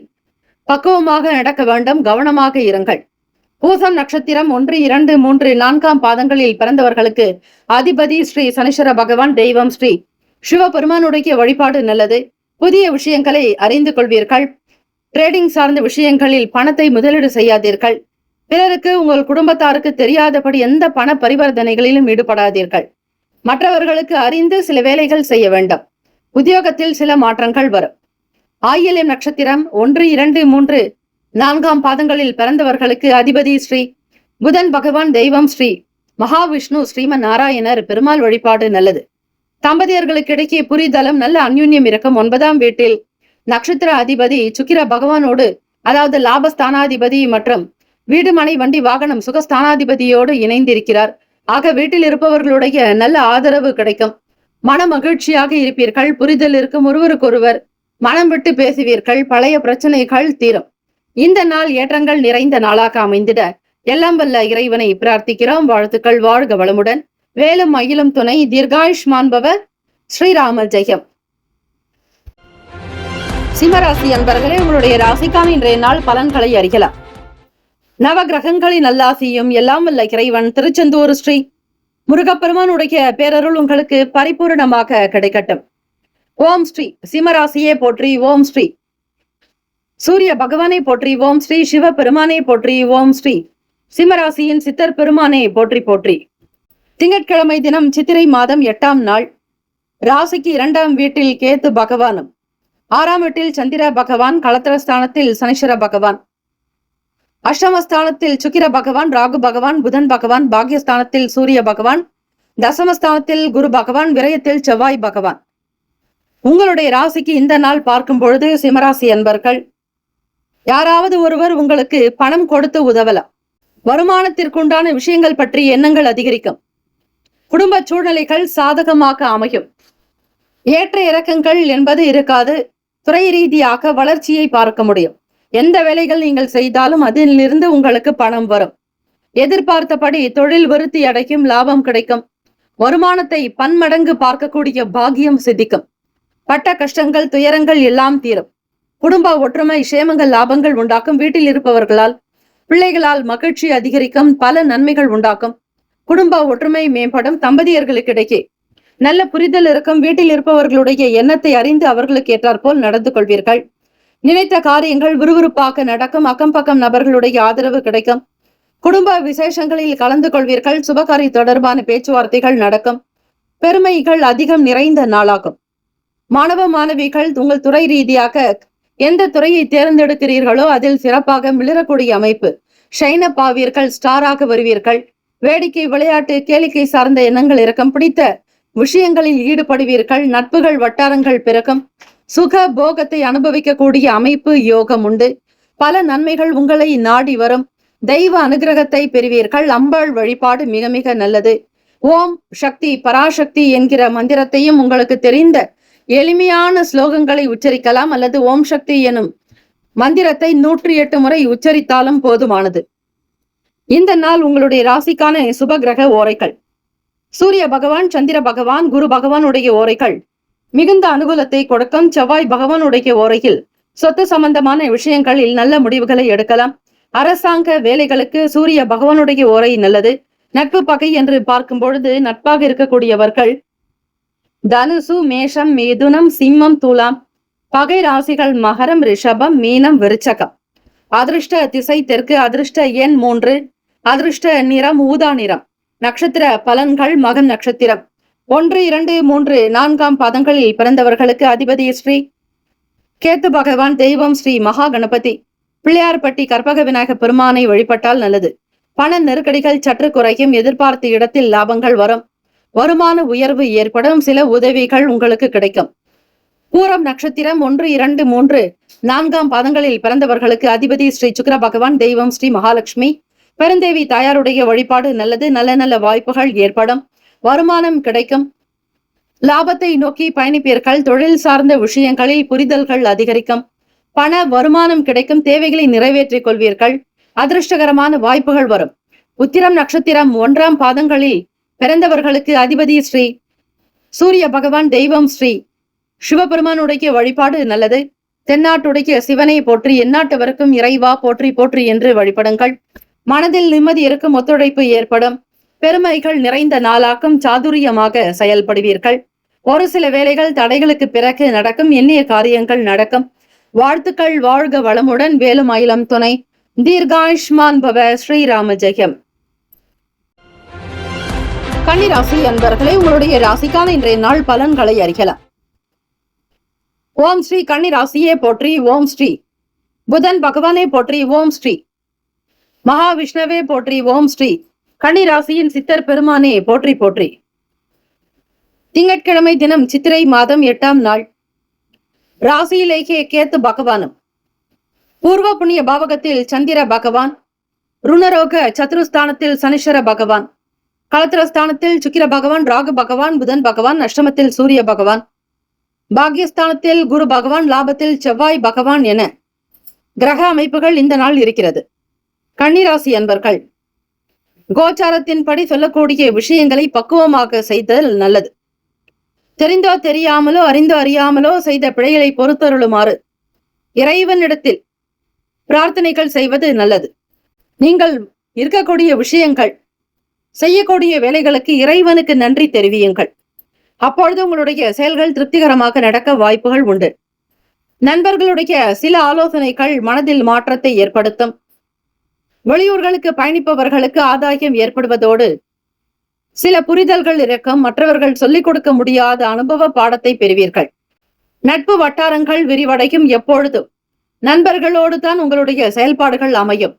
பக்குவமாக நடக்க வேண்டும். கவனமாக இருங்கள். பூசம் நட்சத்திரம் 1, 2, 3, 4ஆம் பாதங்களில் பிறந்தவர்களுக்கு அதிபதி ஸ்ரீ சனீஸ்வர பகவான். தெய்வம் ஸ்ரீ சிவபெருமானுடைய வழிபாடு நல்லது. புதிய விஷயங்களை அறிந்து கொள்வீர்கள். ட்ரேடிங் சார்ந்த விஷயங்களில் பணத்தை முதலீடு செய்யாதீர்கள். பிறருக்கு, உங்கள் குடும்பத்தாருக்கு தெரியாதபடி எந்த பண பரிவர்த்தனைகளிலும் ஈடுபடாதீர்கள். மற்றவர்களுக்கு அறிந்து சில வேலைகள் செய்ய வேண்டும். உத்தியோகத்தில் சில மாற்றங்கள் வரும். ஆயில்யம் நட்சத்திரம் 1, 2, 3, 4ஆம் பாதங்களில் பிறந்தவர்களுக்கு அதிபதி ஸ்ரீ புதன் பகவான், தெய்வம் ஸ்ரீ மகாவிஷ்ணு, ஸ்ரீமன் நாராயணர், பெருமாள் வழிபாடு நல்லது. தம்பதியர்களுக்கு இடையே புரிதலும் நல்ல அந்யுன்யம் இருக்கும். 9ஆம் வீட்டில் நட்சத்திர அதிபதி சுக்கிர பகவானோடு, அதாவது லாபஸ்தானாதிபதி மற்றும் வீடு மனை வண்டி வாகனம் சுகஸ்தானாதிபதியோடு இணைந்திருக்கிறார். ஆக வீட்டில் இருப்பவர்களுடைய நல்ல ஆதரவு கிடைக்கும். மன மகிழ்ச்சியாக இருப்பீர்கள். புரிதல் இருக்கும். ஒருவருக்கொருவர் மனம் விட்டு பேசுவீர்கள். பழைய பிரச்சனைகள் தீரும். இந்த நாள் ஏற்றங்கள் நிறைந்த நாளாக அமைந்திட எல்லாம் வல்ல இறைவனை பிரார்த்திக்கிறோம். வாழ்த்துக்கள். வாழ்க வளமுடன். வேலும் மயிலும் துணை. தீர்காயுஷ்மான் பவ. ஸ்ரீராம ஜெயம். சிம்மராசி அன்பர்களே, உங்களுடைய ராசிக்கான இன்றைய நாள் பலன்களை அறியலாம். நவ கிரகங்களின் நல்லாசியும் எல்லாம் வல்ல இறைவன் திருச்செந்தூர் ஸ்ரீ முருகப்பெருமானுடைய பேரருள் உங்களுக்கு பரிபூர்ணமாக கிடைக்கட்டும். ஓம் ஸ்ரீ சிம்மராசியே போற்றி. ஓம் ஸ்ரீ சூரிய பகவானை போற்றி. ஓம் ஸ்ரீ சிவ பெருமானை போற்றி. ஓம் ஸ்ரீ சிம்மராசியின் சித்தர் பெருமானை போற்றி போற்றி. திங்கட்கிழமை தினம் சித்திரை மாதம் 8ஆம் நாள். ராசிக்கு 2ஆம் வீட்டில் கேத்து பகவானும், 6ஆம் வீட்டில் சந்திர பகவான், களத்திரஸ்தானத்தில் சனீஸ்வர பகவான், அஷ்டமஸ்தானத்தில் சுக்கிர பகவான், ராகு பகவான், புதன் பகவான், பாக்யஸ்தானத்தில் சூரிய பகவான், தசமஸ்தானத்தில் குரு பகவான், விரயத்தில் செவ்வாய் பகவான். உங்களுடைய ராசிக்கு இந்த நாள் பார்க்கும் பொழுது சிம்மராசி அன்பர்கள், யாராவது ஒருவர் உங்களுக்கு பணம் கொடுத்து உதவலாம். வருமானத்திற்குண்டான விஷயங்கள் பற்றி எண்ணங்கள் அதிகரிக்கும். குடும்ப சூழ்நிலைகள் சாதகமாக அமையும். ஏற்ற இறக்கங்கள் என்பது இருக்காது. துறை ரீதியாக வளர்ச்சியை பார்க்க முடியும். எந்த வேலைகள் நீங்கள் செய்தாலும் அதிலிருந்து உங்களுக்கு பணம் வரும். எதிர்பார்த்தபடி தொழில் விருத்தி அடைக்கும். லாபம் கிடைக்கும். வருமானத்தை பன்மடங்கு பார்க்கக்கூடிய பாக்கியம் சித்திக்கும். பட்ட கஷ்டங்கள் துயரங்கள் எல்லாம் தீரும். குடும்ப ஒற்றுமை சேமங்கள் லாபங்கள் உண்டாக்கும். வீட்டில் இருப்பவர்களால் பிள்ளைகளால் மகிழ்ச்சி அதிகரிக்கும். பல நன்மைகள் உண்டாக்கும். குடும்ப ஒற்றுமை மேம்படும். தம்பதியர்களுக்கிடையே நல்ல புரிதல் இருக்கும். வீட்டில் இருப்பவர்களுடைய எண்ணத்தை அறிந்து அவர்களுக்கு ஏற்றாற்போல் நடந்து கொள்வீர்கள். நினைத்த காரியங்கள் விறுவிறுப்பாக நடக்கும். அக்கம் பக்கம் நபர்களுடைய ஆதரவு கிடைக்கும். குடும்ப விசேஷங்களில் கலந்து கொள்வீர்கள். சுபகாரி தொடர்பான பேச்சுவார்த்தைகள் நடக்கும். பெருமைகள் அதிகம் நிறைந்த நாளாகும். மாணவ மாணவிகள் உங்கள் துறை ரீதியாக எந்த துறையை தேர்ந்தெடுக்கிறீர்களோ அதில் சிறப்பாக மிளறக்கூடிய அமைப்பு. ஷைனப் ஆவீர்கள். ஸ்டாராக வருவீர்கள். வேடிக்கை விளையாட்டு கேளிக்கை சார்ந்த எண்ணங்கள் இருக்கும். பிடித்த விஷயங்களில் ஈடுபடுவீர்கள். நட்புகள் வட்டாரங்கள் பிறக்கும். சுக போகத்தை அனுபவிக்கக்கூடிய அமைப்பு யோகம் உண்டு. பல நன்மைகள் உங்களை நாடி வரும். தெய்வ அனுகிரகத்தை பெறுவீர்கள். அம்பாள் வழிபாடு மிக மிக நல்லது. ஓம் சக்தி பராசக்தி என்கிற மந்திரத்தையும் உங்களுக்கு தெரிந்த எளிமையான ஸ்லோகங்களை உச்சரிக்கலாம். அல்லது ஓம் சக்தி எனும் மந்திரத்தை 108 முறை உச்சரித்தாலும் போதுமானது. இந்த நாள் உங்களுடைய ராசிக்கான சுப கிரக ஓரைகள். சூரிய பகவான், சந்திர பகவான், குரு பகவானுடைய ஓரைகள் மிகுந்த அனுகூலத்தை கொடுக்கும். செவ்வாய் பகவானுடைய ஓரையில் சொத்து சம்பந்தமான விஷயங்களில் நல்ல முடிவுகளை எடுக்கலாம். அரசாங்க வேலைகளுக்கு சூரிய பகவானுடைய ஓரை நல்லது. நட்பு பகை என்று பார்க்கும் பொழுது நட்பாக இருக்கக்கூடியவர்கள் தனுசு, மேஷம், மிதுனம், சிம்மம், துலாம். பகை ராசிகள் மகரம், ரிஷபம், மீனம், விருச்சகம். அதிர்ஷ்ட திசை தெற்கு. அதிர்ஷ்ட எண் 3. அதிர்ஷ்ட நிறம் ஊதா நிறம். நட்சத்திர பலன்கள் மகன் நட்சத்திரம் 1, 2, 3, 4ஆம் பாதங்களில் பிறந்தவர்களுக்கு அதிபதி ஸ்ரீ கேத்து பகவான், தெய்வம் ஸ்ரீ மகா கணபதி. பிள்ளையார்பட்டி கற்பக விநாயக பெருமானை வழிபட்டால் நல்லது. பண நெருக்கடிகள் சற்று குறையும். எதிர்பார்த்த இடத்தில் லாபங்கள் வரும். வருமான உயர்வு ஏற்படும். சில உதவிகள் உங்களுக்கு கிடைக்கும். பூரம் நட்சத்திரம் 1, 2, 3, 4ஆம் பாதங்களில் பிறந்தவர்களுக்கு அதிபதி ஸ்ரீ சுக்கிர பகவான், தெய்வம் ஸ்ரீ மகாலட்சுமி. பெருந்தேவி தாயாருடைய வழிபாடு நல்லது. நல்ல நல்ல வாய்ப்புகள் ஏற்படும். வருமானம் கிடைக்கும். லாபத்தை நோக்கி பயணிப்பீர்கள். தொழில் சார்ந்த விஷயங்களில் புரிதல்கள் அதிகரிக்கும். பண வருமானம் கிடைக்கும். தேவைகளை நிறைவேற்றிக் கொள்வீர்கள். அதிர்ஷ்டகரமான வாய்ப்புகள் வரும். உத்திரம் நட்சத்திரம் 1ஆம் பாதங்களில் பிறந்தவர்களுக்கு அதிபதி ஸ்ரீ சூரிய பகவான், தெய்வம் ஸ்ரீ சிவபெருமானுடைய வழிபாடு நல்லது. தென்னாட்டுடைய சிவனை போற்றி எந்நாட்டவருக்கும் இறைவா போற்றி போற்றி என்று வழிபடுங்கள். மனதில் நிம்மதி இருக்கும். ஒத்துழைப்பு ஏற்படும். பெருமைகள் நிறைந்த நாளாக்கும். சாதுரியமாக செயல்படுவீர்கள். ஒரு சில வேலைகள் தடைகளுக்கு பிறகு நடக்கும். எண்ணிய காரியங்கள் நடக்கும். வாழ்த்துக்கள். வாழ்க வளமுடன். வேலும் மயிலும் துணை. தீர்காயுஷ்மான் பவ. ஸ்ரீராம ஜெயம். கன்னிராசி அன்பர்களே, உங்களுடைய ராசிக்கான இன்றைய நாள் பலன்களை அறியலாம். ஓம் ஸ்ரீ கன்னி ராசியே போற்றி. ஓம் ஸ்ரீ புதன் பகவானே போற்றி. ஓம் ஸ்ரீ மகாவிஷ்ணுவே போற்றி. ஓம் ஸ்ரீ கன்னி ராசியின் சித்தர் பெருமானே போற்றி போற்றி. திங்கட்கிழமை தினம் சித்திரை மாதம் 8ஆம் நாள். ராசியிலேயே கேத்து பகவானும், பூர்வ புண்ணிய பாவகத்தில் சந்திர பகவான், ருணரோக சத்துருஸ்தானத்தில் சனீஸ்வர பகவான், களத்திரஸ்தானத்தில் சுக்கிர பகவான், ராகு பகவான், புதன் பகவான், அஷ்டமத்தில் சூரிய பகவான், பாக்யஸ்தானத்தில் குரு பகவான், லாபத்தில் செவ்வாய் பகவான் என கிரக அமைப்புகள் இந்த நாள் இருக்கிறது. கன்னிராசி அன்பர்கள், கோச்சாரத்தின்படி சொல்லக்கூடிய விஷயங்களை பக்குவமாக செய்தல் நல்லது. தெரிந்தோ தெரியாமலோ அறிந்தோ அறியாமலோ செய்த பிழைகளை பொறுத்தருளுமாறு இறைவனிடத்தில் பிரார்த்தனைகள் செய்வது நல்லது. நீங்கள் இருக்கக்கூடிய விஷயங்கள், செய்யக்கூடிய வேலைகளுக்கு இறைவனுக்கு நன்றி தெரிவியுங்கள். அப்பொழுது உங்களுடைய செயல்கள் திருப்திகரமாக நடக்க வாய்ப்புகள் உண்டு. நண்பர்களுடைய சில ஆலோசனைகள் மனதில் மாற்றத்தை ஏற்படுத்தும். வெளியூர்களுக்கு பயணிப்பவர்களுக்கு ஆதாயம் ஏற்படுவதோடு சில புரிதல்கள் இருக்கும். மற்றவர்கள் சொல்லிக் கொடுக்க முடியாத அனுபவ பாடத்தை பெறுவீர்கள். நட்பு வட்டாரங்கள் விரிவடையும். எப்பொழுதும் நண்பர்களோடு தான் உங்களுடைய செயல்பாடுகள் அமையும்.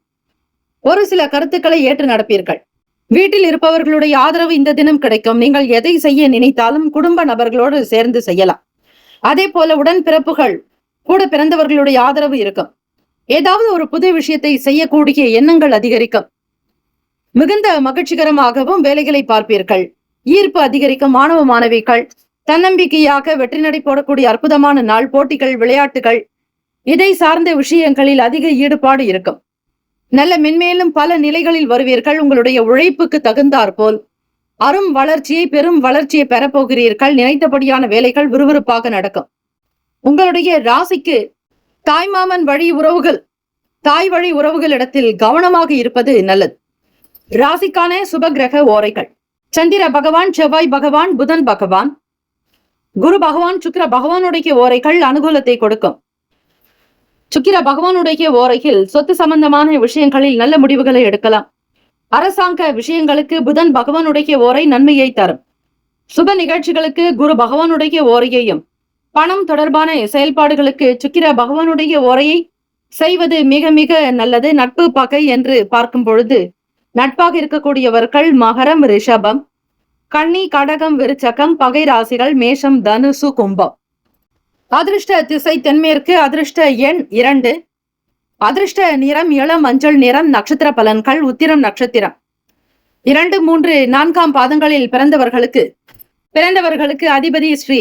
ஒரு சில கருத்துக்களை ஏற்று நடப்பீர்கள். வீட்டில் இருப்பவர்களுடைய ஆதரவு இந்த தினம் கிடைக்கும். நீங்கள் எதை செய்ய நினைத்தாலும் குடும்ப நபர்களோடு சேர்ந்து செய்யலாம். அதே போல உடன்பிறப்புகள் கூட பிறந்தவர்களுடைய ஆதரவு இருக்கும். ஏதாவது ஒரு புது விஷயத்தை செய்யக்கூடிய எண்ணங்கள் அதிகரிக்கும். மிகுந்த மகிழ்ச்சிகரமாகவும் வேலைகளை பார்ப்பீர்கள். ஈர்ப்பு அதிகரிக்கும். மாணவ மாணவிகள் தன்னம்பிக்கையாக வெற்றி நடை போடக்கூடிய அற்புதமான நாள். போட்டிகள், விளையாட்டுகள், இதை சார்ந்த விஷயங்களில் அதிக ஈடுபாடு இருக்கும். நல்ல மென்மேலும் பல நிலைகளில் வருவீர்கள். உங்களுடைய உழைப்புக்கு தகுந்தாற் போல் அரும் வளர்ச்சியை, பெரும் வளர்ச்சியை பெறப்போகிறீர்கள். நினைத்தபடியான வேலைகள் விறுவிறுப்பாக நடக்கும். உங்களுடைய ராசிக்கு தாய்மாமன் வழி உறவுகள், தாய் வழி உறவுகளிடத்தில் கவனமாக இருப்பது நல்லது. ராசிக்கான சுப கிரக ஓரைகள்: சந்திர பகவான், செவ்வாய் பகவான், புதன் பகவான், குரு பகவான், சுக்கிர பகவானுடைய ஓரைகள் அனுகூலத்தை கொடுக்கும். சுக்கிர பகவானுடைய ஓரையில் சொத்து சம்பந்தமான விஷயங்களில் நல்ல முடிவுகளை எடுக்கலாம். அரசாங்க விஷயங்களுக்கு புதன் பகவானுடைய ஓரை நன்மையை தரும். சுப நிகழ்ச்சிகளுக்கு குரு பகவானுடைய ஓரையையும், பணம் தொடர்பான செயல்பாடுகளுக்கு சுக்கிர பகவானுடைய ஓரையை செய்வது மிக மிக நல்லது. நட்பு பகை என்று பார்க்கும் பொழுது நட்பாக இருக்கக்கூடியவர்கள் மகரம், ரிஷபம், கன்னி, கடகம், விருச்சகம். பகை ராசிகள் மேஷம், தனுசு, கும்பம். அதிர்ஷ்ட திசை தென்மேற்கு. அதிர்ஷ்ட எண் 2. அதிர்ஷ்ட நிறம் இளம் மஞ்சள் நிறம். நட்சத்திர பலன்கள்: உத்திரம் நட்சத்திரம் 2, 3, 4ஆம் பாதங்களில் பிறந்தவர்களுக்கு அதிபதி ஸ்ரீ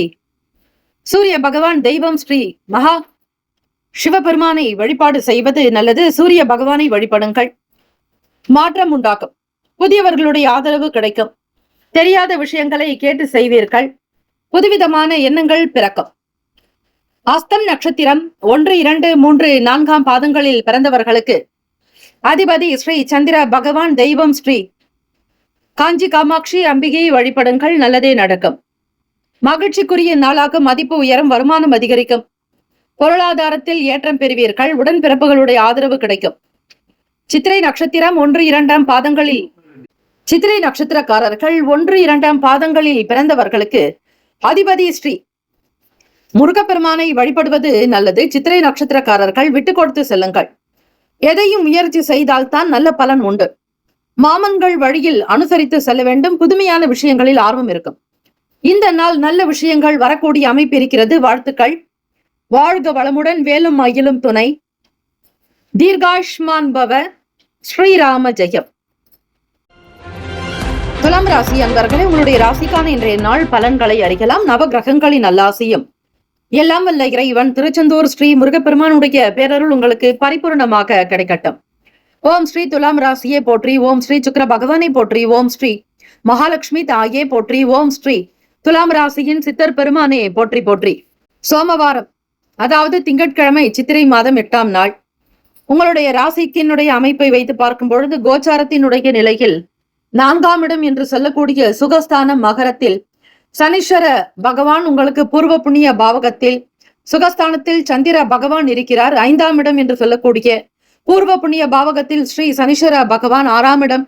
சூரிய பகவான். தெய்வம் ஸ்ரீ மகா சிவபெருமானை வழிபாடு செய்வது நல்லது. சூரிய பகவானை வழிபடுங்கள். மாற்றம் உண்டாக்கும். புதியவர்களுடைய ஆதரவு கிடைக்கும். தெரியாத விஷயங்களை கேட்டு செய்வீர்கள். புதுவிதமான எண்ணங்கள் பிறக்கும். அஸ்தம் நட்சத்திரம் 1, 2, 3, 4ஆம் பாதங்களில் பிறந்தவர்களுக்கு அதிபதி ஸ்ரீ சந்திர பகவான். தெய்வம் ஸ்ரீ காஞ்சி காமாட்சி அம்பிகையை வழிபடுங்கள். நல்லதே நடக்கும். மகிழ்ச்சிக்குரிய நாளாக மதிப்பு உயரும். வருமானம் அதிகரிக்கும். பொருளாதாரத்தில் ஏற்றம் பெறுவீர்கள். உடன்பிறப்புகளுடைய ஆதரவு கிடைக்கும். சித்திரை நட்சத்திரம் 1, 2ஆம் பாதங்களில் சித்திரை நட்சத்திரக்காரர்கள் 1, 2ஆம் பாதங்களில் பிறந்தவர்களுக்கு அதிபதி ஸ்ரீ முருகப்பெருமானை வழிபடுவது நல்லது. சித்திரை நட்சத்திரக்காரர்கள் விட்டு கொடுத்து செல்லுங்கள். எதையும் முயற்சி செய்தால் தான் நல்ல பலன் உண்டு. மாமன்கள் வழியில் அனுசரித்து செல்ல வேண்டும். புதுமையான விஷயங்களில் ஆர்வம் இருக்கும். இந்த நாள் நல்ல விஷயங்கள் வரக்கூடிய அமைப்பு இருக்கிறது. வாழ்த்துக்கள். வாழ்க வளமுடன். வேலும் மயிலும் துணை. தீர்காஷ்மான் பவ. ஸ்ரீராம ஜெயம். துலாம் ராசி அன்பர்களே, உங்களுடைய ராசிக்கான இன்றைய நாள் பலன்களை அறியலாம். நவ கிரகங்களின் நல்லாசியும் எல்லாம் வல்ல இறைவன் திருச்செந்தூர் ஸ்ரீ முருகப்பெருமானுடைய பேரருள் உங்களுக்கு பரிபூர்ணமாக கிடைக்கட்டும். ஓம் ஸ்ரீ துலாம் ராசியே போற்றி. ஓம் ஸ்ரீ சுக்கிர பகவானை போற்றி. ஓம் ஸ்ரீ மகாலட்சுமி தாயே போற்றி. ஓம் ஸ்ரீ துலாம் ராசியின் சித்தர் பெருமானே போற்றி போற்றி. சோமவாரம், அதாவது திங்கட்கிழமை, சித்திரை மாதம் 8ஆம் நாள். உங்களுடைய ராசிக்கினுடைய அமைப்பை வைத்து பார்க்கும் பொழுது கோச்சாரத்தினுடைய நிலையில் 4ஆம் இடம் என்று சொல்லக்கூடிய சுகஸ்தானம் மகரத்தில் சனீஸ்வர பகவான் உங்களுக்கு பூர்வ புண்ணிய பாவகத்தில் சுகஸ்தானத்தில் சந்திர பகவான் இருக்கிறார். 5ஆம் இடம் என்று சொல்லக்கூடிய பூர்வ புண்ணிய பாவகத்தில் ஸ்ரீ சனீஸ்வர பகவான். 6ஆம் இடம்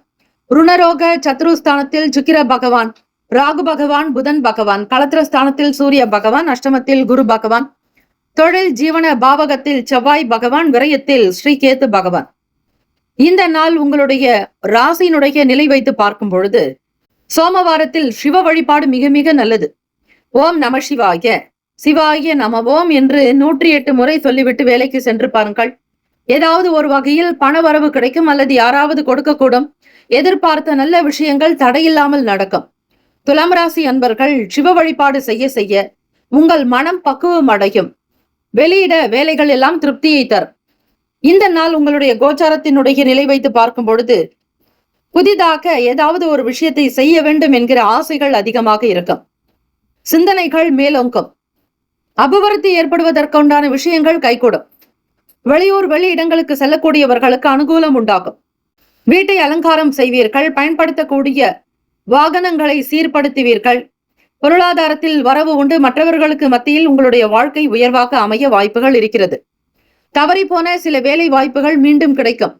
ருணரோக சத்ருஸ்தானத்தில் சுக்கிர பகவான், ராகு பகவான், புதன் பகவான். களத்திரஸ்தானத்தில் சூரிய பகவான். அஷ்டமத்தில் குரு பகவான். தொழில் ஜீவன பாவகத்தில் செவ்வாய் பகவான், விரயத்தில் ஸ்ரீ கேத்து பகவான். இந்த நாள் உங்களுடைய ராசியினுடைய நிலை வைத்து பார்க்கும் பொழுது சோமவாரத்தில் சிவ வழிபாடு மிக மிக நல்லது. ஓம் நம சிவாய, சிவாய நம ஓம் என்று 108 முறை சொல்லிவிட்டு வேலைக்கு சென்று பாருங்கள். ஏதாவது ஒரு வகையில் பண வரவு கிடைக்கும், அல்லது யாராவது கொடுக்கக்கூடும். எதிர்பார்த்த நல்ல விஷயங்கள் தடையில்லாமல் நடக்கும். துலாம் ராசி அன்பர்கள் சிவ வழிபாடு செய்ய செய்ய உங்கள் மனம் பக்குவம் அடையும். வெளியிட வேலைகள் எல்லாம் திருப்தியை தரும். இந்த நாள் உங்களுடைய கோச்சாரத்தினுடைய நிலை வைத்து பார்க்கும் பொழுது புதிதாக ஏதாவது ஒரு விஷயத்தை செய்ய வேண்டும் என்கிற ஆசைகள் அதிகமாக இருக்கும். சிந்தனைகள் மேலோங்கும். அபிவிருத்தி ஏற்படுவதற்குண்டான விஷயங்கள் கைகூடும். வெளியூர் வெளி இடங்களுக்கு செல்லக்கூடியவர்களுக்கு அனுகூலம் உண்டாகும். வீட்டை அலங்காரம் செய்வீர்கள். பயன்படுத்தக்கூடிய வாகனங்களை சீர்படுத்துவீர்கள். பொருளாதாரத்தில் வரவு உண்டு. மற்றவர்களுக்கு மத்தியில் உங்களுடைய வாழ்க்கை உயர்வாக அமைய வாய்ப்புகள் இருக்கிறது. தவறி போன சில வேலை வாய்ப்புகள் மீண்டும் கிடைக்கும்.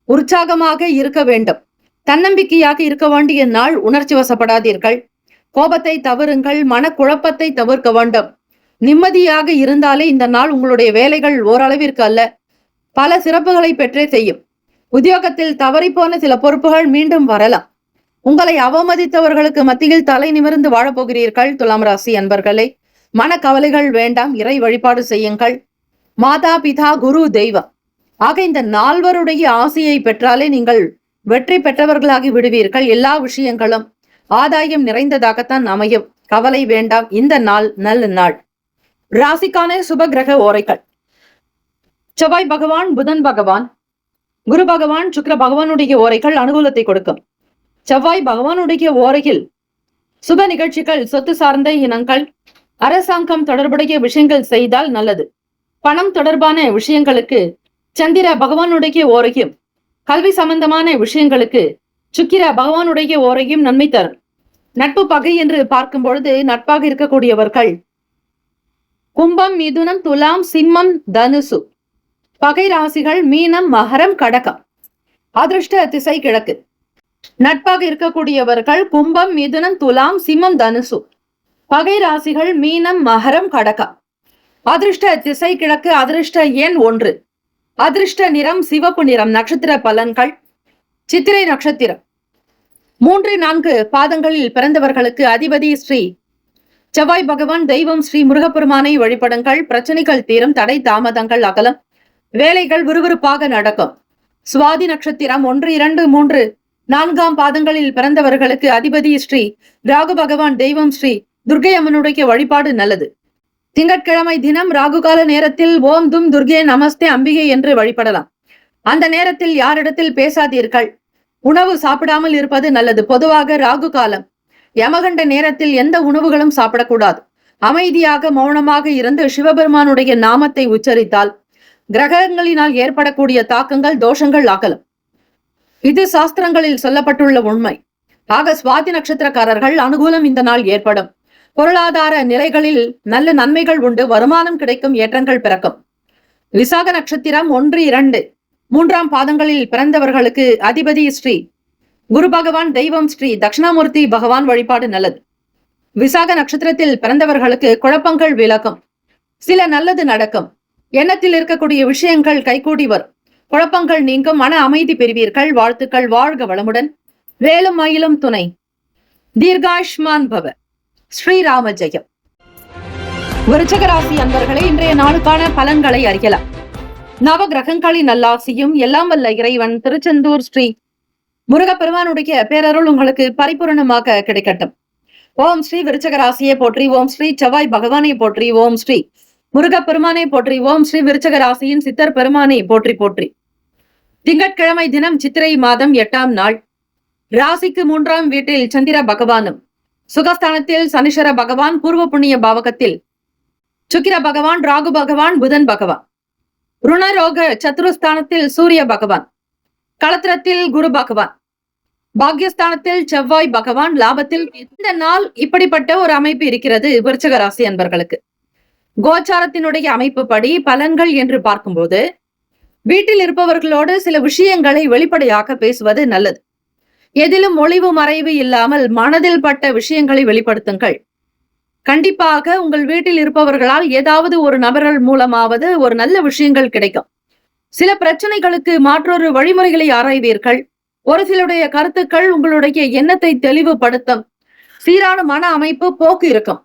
உற்சாகமாக இருக்க வேண்டும். தன்னம்பிக்கையாக இருக்க வேண்டிய நாள். உணர்ச்சி வசப்படாதீர்கள். கோபத்தை தவறுங்கள். மனக்குழப்பத்தை தவிர்க்க வேண்டும். நிம்மதியாக இருந்தாலே இந்த நாள் உங்களுடைய வேலைகள் ஓரளவிற்கு அல்ல, பல சிறப்புகளை பெற்றே செய்யும். உத்தியோகத்தில் தவறி போன சில பொறுப்புகள் மீண்டும் வரலாம். உங்களை அவமதித்தவர்களுக்கு மத்தியில் தலை நிமிர்ந்து வாழப்போகிறீர்கள். துலாம் ராசி அன்பர்களே, மனக்கவலைகள் வேண்டாம். இறை வழிபாடு செய்யுங்கள். மாதா பிதா குரு தெய்வம் ஆக இந்த நால்வருடைய ஆசையை பெற்றாலே நீங்கள் வெற்றி பெற்றவர்களாகி விடுவீர்கள். எல்லா விஷயங்களும் ஆதாயம் நிறைந்ததாகத்தான் அமையும். கவலை வேண்டாம். இந்த நாள் நல்ல நாள். ராசிக்கான சுப கிரக ஓரைகள். செவ்வாய் பகவான், புதன் பகவான், குரு பகவான், சுக்கிர பகவானுடைய ஓரைகள் அனுகூலத்தை கொடுக்கும். செவ்வாய் பகவானுடைய ஓரையில் சுப நிகழ்ச்சிகள், சொத்து சார்ந்த இனங்கள், அரசாங்கம் தொடர்புடைய விஷயங்கள் செய்தால் நல்லது. பணம் தொடர்பான விஷயங்களுக்கு சந்திர பகவானுடைய ஓரையும், கல்வி சம்பந்தமான விஷயங்களுக்கு சுக்கிர பகவானுடைய ஓரையும் நன்மை தரும். நட்பு பகை என்று பார்க்கும் பொழுது நட்பாக இருக்கக்கூடியவர்கள் கும்பம், மிதுனம், துலாம், சிம்மம், தனுசு. பகை ராசிகள் மீனம், மகரம், கடகம். அதிர்ஷ்ட திசை கிழக்கு. நட்பாக இருக்கக்கூடியவர்கள் கும்பம், மிதுனம், துலாம், சிம்மம், தனுசு. பகை ராசிகள் மீனம், மகரம், கடகம். அதிர்ஷ்ட திசை கிழக்கு. அதிர்ஷ்ட எண் 1. அதிர்ஷ்ட நிறம் சிவப்பு நிறம். நட்சத்திர பலன்கள். சித்திரை நட்சத்திரம் 3, 4 பாதங்களில் பிறந்தவர்களுக்கு அதிபதி ஸ்ரீ செவ்வாய் பகவான். தெய்வம் ஸ்ரீ முருகப்பெருமானை வழிபடுங்கள். பிரச்சனைகள் தீரும். தடை தாமதங்கள் அகலம். வேலைகள் விறுவிறுப்பாக நடக்கும். சுவாதி நட்சத்திரம் 1, 2, 3, 4 பாதங்களில் பிறந்தவர்களுக்கு அதிபதி ஸ்ரீ ராகு பகவான். தெய்வம் ஸ்ரீ துர்க்கை அம்மனுடைய வழிபாடு நல்லது. திங்கட்கிழமை தினம் ராகுகால நேரத்தில் ஓம் தும் துர்கே நமஸ்தே அம்பிகை என்று வழிபடலாம். அந்த நேரத்தில் யாரிடத்தில் பேசாதீர்கள். உணவு சாப்பிடாமல் இருப்பது நல்லது. பொதுவாக ராகு காலம், யமகண்ட நேரத்தில் எந்த உணவுகளும் சாப்பிடக்கூடாது. அமைதியாக மௌனமாக இருந்து சிவபெருமானுடைய நாமத்தை உச்சரித்தால் கிரகங்களினால் ஏற்படக்கூடிய தாக்கங்கள், தோஷங்கள் அகலும். இது சாஸ்திரங்களில் சொல்லப்பட்டுள்ள உண்மை. ஆக சுவாதி நட்சத்திரக்காரர்கள் அனுகூலம் இந்த நாள் ஏற்படும். பொருளாதார நிலைகளில் நல்ல நன்மைகள் உண்டு. வருமானம் கிடைக்கும். ஏற்றங்கள் பிறக்கும். விசாக நட்சத்திரம் 1, 2, 3 பாதங்களில் பிறந்தவர்களுக்கு அதிபதி ஸ்ரீ குரு பகவான். தெய்வம் ஸ்ரீ தட்சிணாமூர்த்தி பகவான் வழிபாடு நல்லது. விசாக நட்சத்திரத்தில் பிறந்தவர்களுக்கு குழப்பங்கள் விலகும். சில நல்லது நடக்கும். எண்ணத்தில் இருக்கக்கூடிய விஷயங்கள் கைகூடி வரும். குழப்பங்கள் நீங்கும். மன அமைதி பெறுவீர்கள். வாழ்த்துக்கள். வாழ்க வளமுடன். வேலும் மயிலும் துணை. தீர்காயுஷ்மான் பவ. ஸ்ரீராம ஜெயம். விருச்சிக ராசி அன்பர்களே, இன்றைய நாளுக்கான பலன்களை அறியலாம். நவ கிரகங்களின் நல்லாசியும் எல்லாம் வல்ல இறைவன் திருச்செந்தூர் ஸ்ரீ முருகப்பெருமானுடைய பேரருள் உங்களுக்கு பரிபூரணமாக கிடைக்கட்டும். ஓம் ஸ்ரீ விருச்சிக ராசியை போற்றி. ஓம் ஸ்ரீ செவ்வாய் பகவானை போற்றி. ஓம் ஸ்ரீ முருகப்பெருமானை போற்றி. ஓம் ஸ்ரீ விருச்சிக ராசியின் சித்தர் பெருமானை போற்றி போற்றி. திங்கட்கிழமை தினம் சித்திரை மாதம் 8ஆம் நாள். ராசிக்கு 3ஆம் வீட்டில் சந்திர பகவானும், சுகஸ்தானத்தில் சனீஸ்வர பகவான், பூர்வ புண்ணிய பாவகத்தில் சுக்கிர பகவான், ராகு பகவான், புதன் பகவான், ருணரோக சத்துருஸ்தானத்தில் சூரிய பகவான், களத்திரத்தில் குரு பகவான், பாக்யஸ்தானத்தில் செவ்வாய் பகவான், லாபத்தில். இந்த நாள் இப்படிப்பட்ட ஒரு அமைப்பு இருக்கிறது விருச்சிக ராசி அன்பர்களுக்கு. கோச்சாரத்தினுடைய அமைப்பு படி பலன்கள் என்று பார்க்கும்போது வீட்டில் இருப்பவர்களோடு சில விஷயங்களை வெளிப்படையாக பேசுவது நல்லது. எதிலும் ஒளிவு மறைவு இல்லாமல் மனதில் பட்ட விஷயங்களை வெளிப்படுத்துங்கள். கண்டிப்பாக உங்கள் வீட்டில் இருப்பவர்களால் ஏதாவது ஒரு நபர்கள் மூலமாவது ஒரு நல்ல விஷயங்கள் கிடைக்கும். சில பிரச்சனைகளுக்கு மாற்றொரு வழிமுறைகளை ஆராய்வீர்கள். ஒரு சிலருடைய கருத்துக்கள் உங்களுடைய எண்ணத்தை தெளிவுபடுத்தும். சீரான மன அமைப்பு போக்கு இருக்கும்.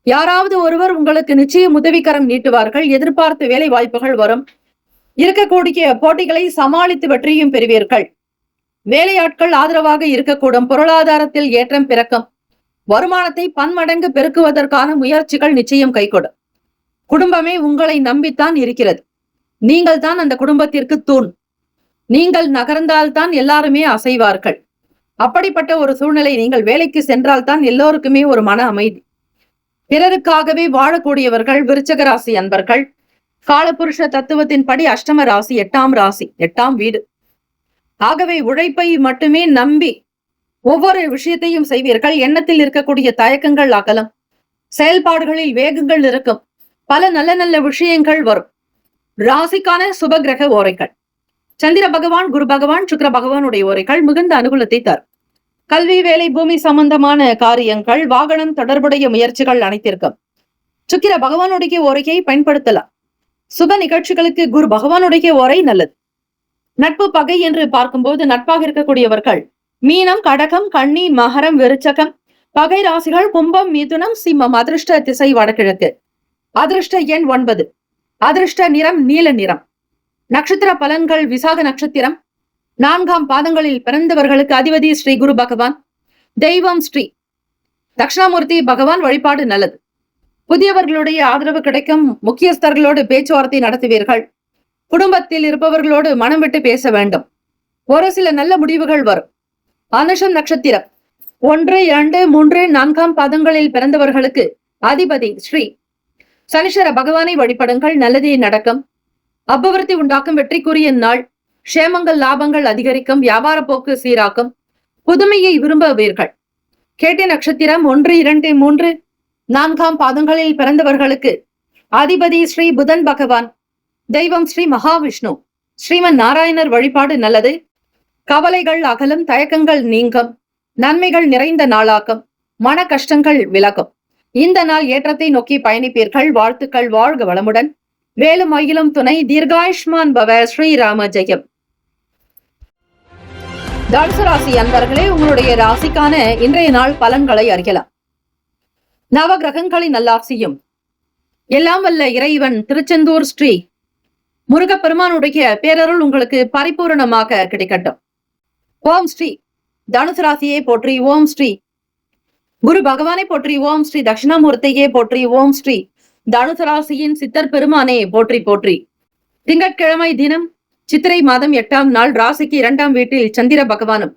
யாராவது ஒருவர் உங்களுக்கு நிச்சயம் உதவிக்கரம் நீட்டுவார்கள். எதிர்பார்த்த வேலை வாய்ப்புகள் வரும். இருக்கக்கூடிய போட்டிகளை சமாளித்து வெற்றியும் பெறுவீர்கள். வேலையாட்கள் ஆதரவாக இருக்கக்கூடும். பொருளாதாரத்தில் ஏற்றம் பிறக்கும். வருமானத்தை பன்மடங்கு பெருக்குவதற்கான முயற்சிகள் நிச்சயம் கைகூடும். குடும்பமே உங்களை நம்பித்தான் இருக்கிறது. நீங்கள் தான் அந்த குடும்பத்திற்கு தூண். நீங்கள் நகர்ந்தால்தான் எல்லாருமே அசைவார்கள். அப்படிப்பட்ட ஒரு சூழ்நிலை. நீங்கள் வேலைக்கு சென்றால்தான் எல்லோருக்குமே ஒரு மன அமைதி. பிறருக்காகவே வாழக்கூடியவர்கள் விருச்சக ராசி அன்பர்கள். காலபுருஷ தத்துவத்தின்படி அஷ்டம ராசி, 8ஆம் ராசி, 8ஆம் வீடு. ஆகவே உழைப்பை மட்டுமே நம்பி ஒவ்வொரு விஷயத்தையும் செய்வீர்கள். எண்ணத்தில் இருக்கக்கூடிய தயக்கங்கள் அகலம். செயல்பாடுகளில் வேகங்கள் இருக்கும். பல நல்ல நல்ல விஷயங்கள் வரும். ராசிக்கான சுப கிரக ஓரைகள். சந்திர பகவான், குரு பகவான், சுக்கிர பகவானுடைய ஓரைகள் மிகுந்த அனுகூலத்தை தரும். கல்வி, வேலை, பூமி சம்பந்தமான காரியங்கள், வாகனம் தொடர்புடைய முயற்சிகள் அனைத்திற்கும் சுக்கிர பகவானுடைய ஓரையை பயன்படுத்தலாம். சுப நிகழ்ச்சிகளுக்கு குரு பகவானுடைய ஓரை நல்லது. நட்பு பகை என்று பார்க்கும்போது நட்பாக இருக்கக்கூடியவர்கள் மீனம், கடகம், கன்னி, மகரம், விருச்சகம். பகை ராசிகள் கும்பம், மிதுனம், சிம்மம். அதிர்ஷ்ட திசை வடகிழக்கு. அதிர்ஷ்ட எண் 9. அதிர்ஷ்ட நிறம் நீல நிறம். நட்சத்திர பலன்கள். விசாக நட்சத்திரம் 4ஆம் பாதங்களில் பிறந்தவர்களுக்கு அதிபதி ஸ்ரீ குரு பகவான். தெய்வம் ஸ்ரீ தட்சிணாமூர்த்தி பகவான் வழிபாடு நல்லது. புதியவர்களுடைய ஆதரவு கிடைக்கும். முக்கியஸ்தர்களோடு பேச்சுவார்த்தை நடத்துவீர்கள். குடும்பத்தில் இருப்பவர்களோடு மனம் விட்டு பேச வேண்டும். ஒரு சில நல்ல முடிவுகள் வரும். அனுஷம் நட்சத்திரம் 1, 2, 3, 4ஆம் பாதங்களில் பிறந்தவர்களுக்கு அதிபதி ஸ்ரீ சனீஸ்வர பகவானை வழிபடுங்கள். நல்லதே நடக்கும். அபிவிருத்தி உண்டாக்கும். வெற்றிக்குரிய நாள். க்ஷேமங்கள், லாபங்கள் அதிகரிக்கும். வியாபார போக்கு சீராக்கும். புதுமையை விரும்புவீர்கள். கேட்டை நட்சத்திரம் 1, 2, 3, 4ஆம் பாதங்களில் பிறந்தவர்களுக்கு அதிபதி ஸ்ரீ புதன் பகவான். தெய்வம் ஸ்ரீ மகாவிஷ்ணு. ஸ்ரீமன் நாராயணர் வழிபாடு நல்லது. கவலைகள் அகலும். தயக்கங்கள் நீங்கும். நன்மைகள் நிறைந்த நாளாக்கும். மன கஷ்டங்கள் விலகும். இந்த நாள் ஏற்றத்தை நோக்கி பயணிப்பீர்கள். வாழ்த்துக்கள். வாழ்க வளமுடன். வேலும் மயிலும் துணை. தீர்காயுஷ்மான் பவ. ஸ்ரீராம ஜெயம். தனுசு ராசி அன்பர்களே, உங்களுடைய ராசிக்கான இன்றைய நாள் பலன்களை அறியலாம். நவ கிரகங்களின் நல்லாசியும் எல்லாம் வல்ல இறைவன் திருச்செந்தூர் ஸ்ரீ முருகப்பெருமானுடைய பேரருள் உங்களுக்கு பரிபூரணமாக கிடைக்கட்டும். ஓம் ஸ்ரீ தனுசு ராசியை போற்றி. ஓம் ஸ்ரீ குரு பகவானை போற்றி. ஓம் ஸ்ரீ தட்சிணாமூர்த்தியே போற்றி. ஓம் ஸ்ரீ தனுசு ராசியின் சித்தர் பெருமானே போற்றி போற்றி. திங்கட்கிழமை தினம் சித்திரை மாதம் 8ஆம் நாள். ராசிக்கு 2ஆம் வீட்டில் சந்திர பகவானும்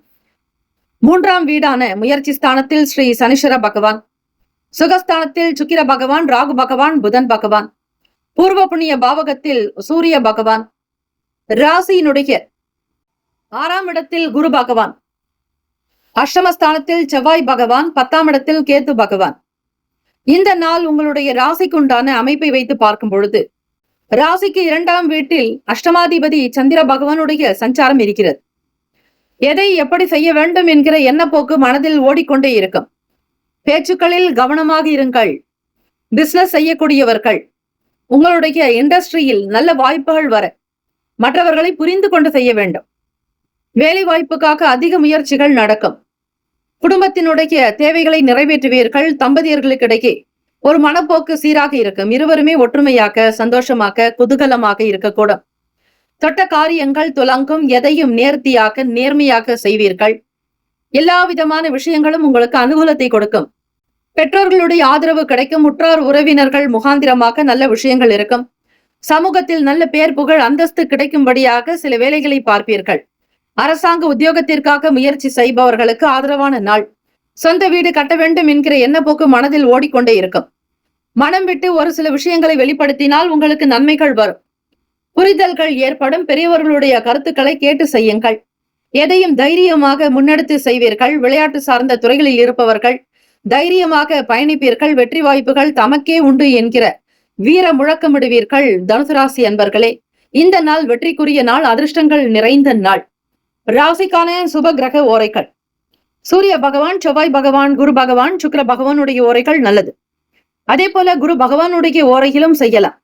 3ஆம் வீடான முயற்சி ஸ்தானத்தில் ஸ்ரீ சனீஸ்வர பகவான், சுகஸ்தானத்தில் சுக்கிர பகவான், ராகு பகவான், புதன் பகவான், பூர்வ புண்ணிய பாவகத்தில் சூரிய பகவான், ராசியினுடைய 6ஆம் இடத்தில் குரு பகவான், அஷ்டமஸ்தானத்தில் செவ்வாய் பகவான், 10ஆம் இடத்தில் கேத்து பகவான். இந்த நாள் உங்களுடைய ராசிக்குண்டான அமைப்பை வைத்து பார்க்கும் பொழுது ராசிக்கு 2ஆம் வீட்டில் அஷ்டமாதிபதி சந்திர பகவானுடைய சஞ்சாரம் இருக்கிறது. எதை எப்படி செய்ய வேண்டும் என்கிற எண்ணப்போக்கு மனதில் ஓடிக்கொண்டே இருக்கும். பேச்சுக்களில் கவனமாக இருங்கள். பிசினஸ் செய்யக்கூடியவர்கள், உங்களுடைய இண்டஸ்ட்ரியில் நல்ல வாய்ப்புகள் வர மற்றவர்களை புரிந்து கொண்டு செய்ய வேண்டும். வேலை வாய்ப்புக்காக அதிக முயற்சிகள் நடக்கும். குடும்பத்தினுடைய தேவைகளை நிறைவேற்றுவீர்கள். தம்பதியர்களுக்கிடையே ஒரு மனப்போக்கு சீராக இருக்கும். இருவருமே ஒற்றுமையாக, சந்தோஷமாக, குதூகலமாக இருக்கக்கூடும். தொட்ட காரியங்கள் துலங்கும். எதையும் நேர்த்தியாக, நேர்மையாக செய்வீர்கள். எல்லா விதமான விஷயங்களும் உங்களுக்கு அனுகூலத்தை கொடுக்கும். பெற்றோர்களுடைய ஆதரவு கிடைக்கும். உற்றார் உறவினர்கள் முகாந்திரமாக நல்ல விஷயங்கள் இருக்கும். சமூகத்தில் நல்ல பேர் புகழ் அந்தஸ்து கிடைக்கும்படியாக சில வேலைகளை பார்ப்பீர்கள். அரசாங்க உத்தியோகத்திற்காக முயற்சி செய்பவர்களுக்கு ஆதரவான நாள். சொந்த வீடு கட்ட வேண்டும் என்கிற எண்ணப்போக்கு மனதில் ஓடிக்கொண்டே இருக்கும். மனம் விட்டு ஒரு சில விஷயங்களை வெளிப்படுத்தினால் உங்களுக்கு நன்மைகள் வரும். புரிதல்கள் ஏற்படும். பெரியவர்களுடைய கருத்துக்களை கேட்டு செய்யுங்கள். எதையும் தைரியமாக முன்னெடுத்து செய்வீர்கள். விளையாட்டு சார்ந்த துறைகளில் இருப்பவர்கள் தைரியமாக பயணிப்பீர்கள். வெற்றி வாய்ப்புகள் தமக்கே உண்டு என்கிற வீர முழக்கமிடுவீர்கள். தனுசு ராசி அன்பர்களே, இந்த நாள் வெற்றிக்குரிய நாள். அதிர்ஷ்டங்கள் நிறைந்த நாள். ராசிக்கான சுப கிரக ஓரைகள். சூரிய பகவான், செவ்வாய் பகவான், குரு பகவான், சுக்கிர பகவானுடைய ஓரைகள் நல்லது. அதே போல குரு பகவானுடைய ஓரையிலும் செய்யலாம்.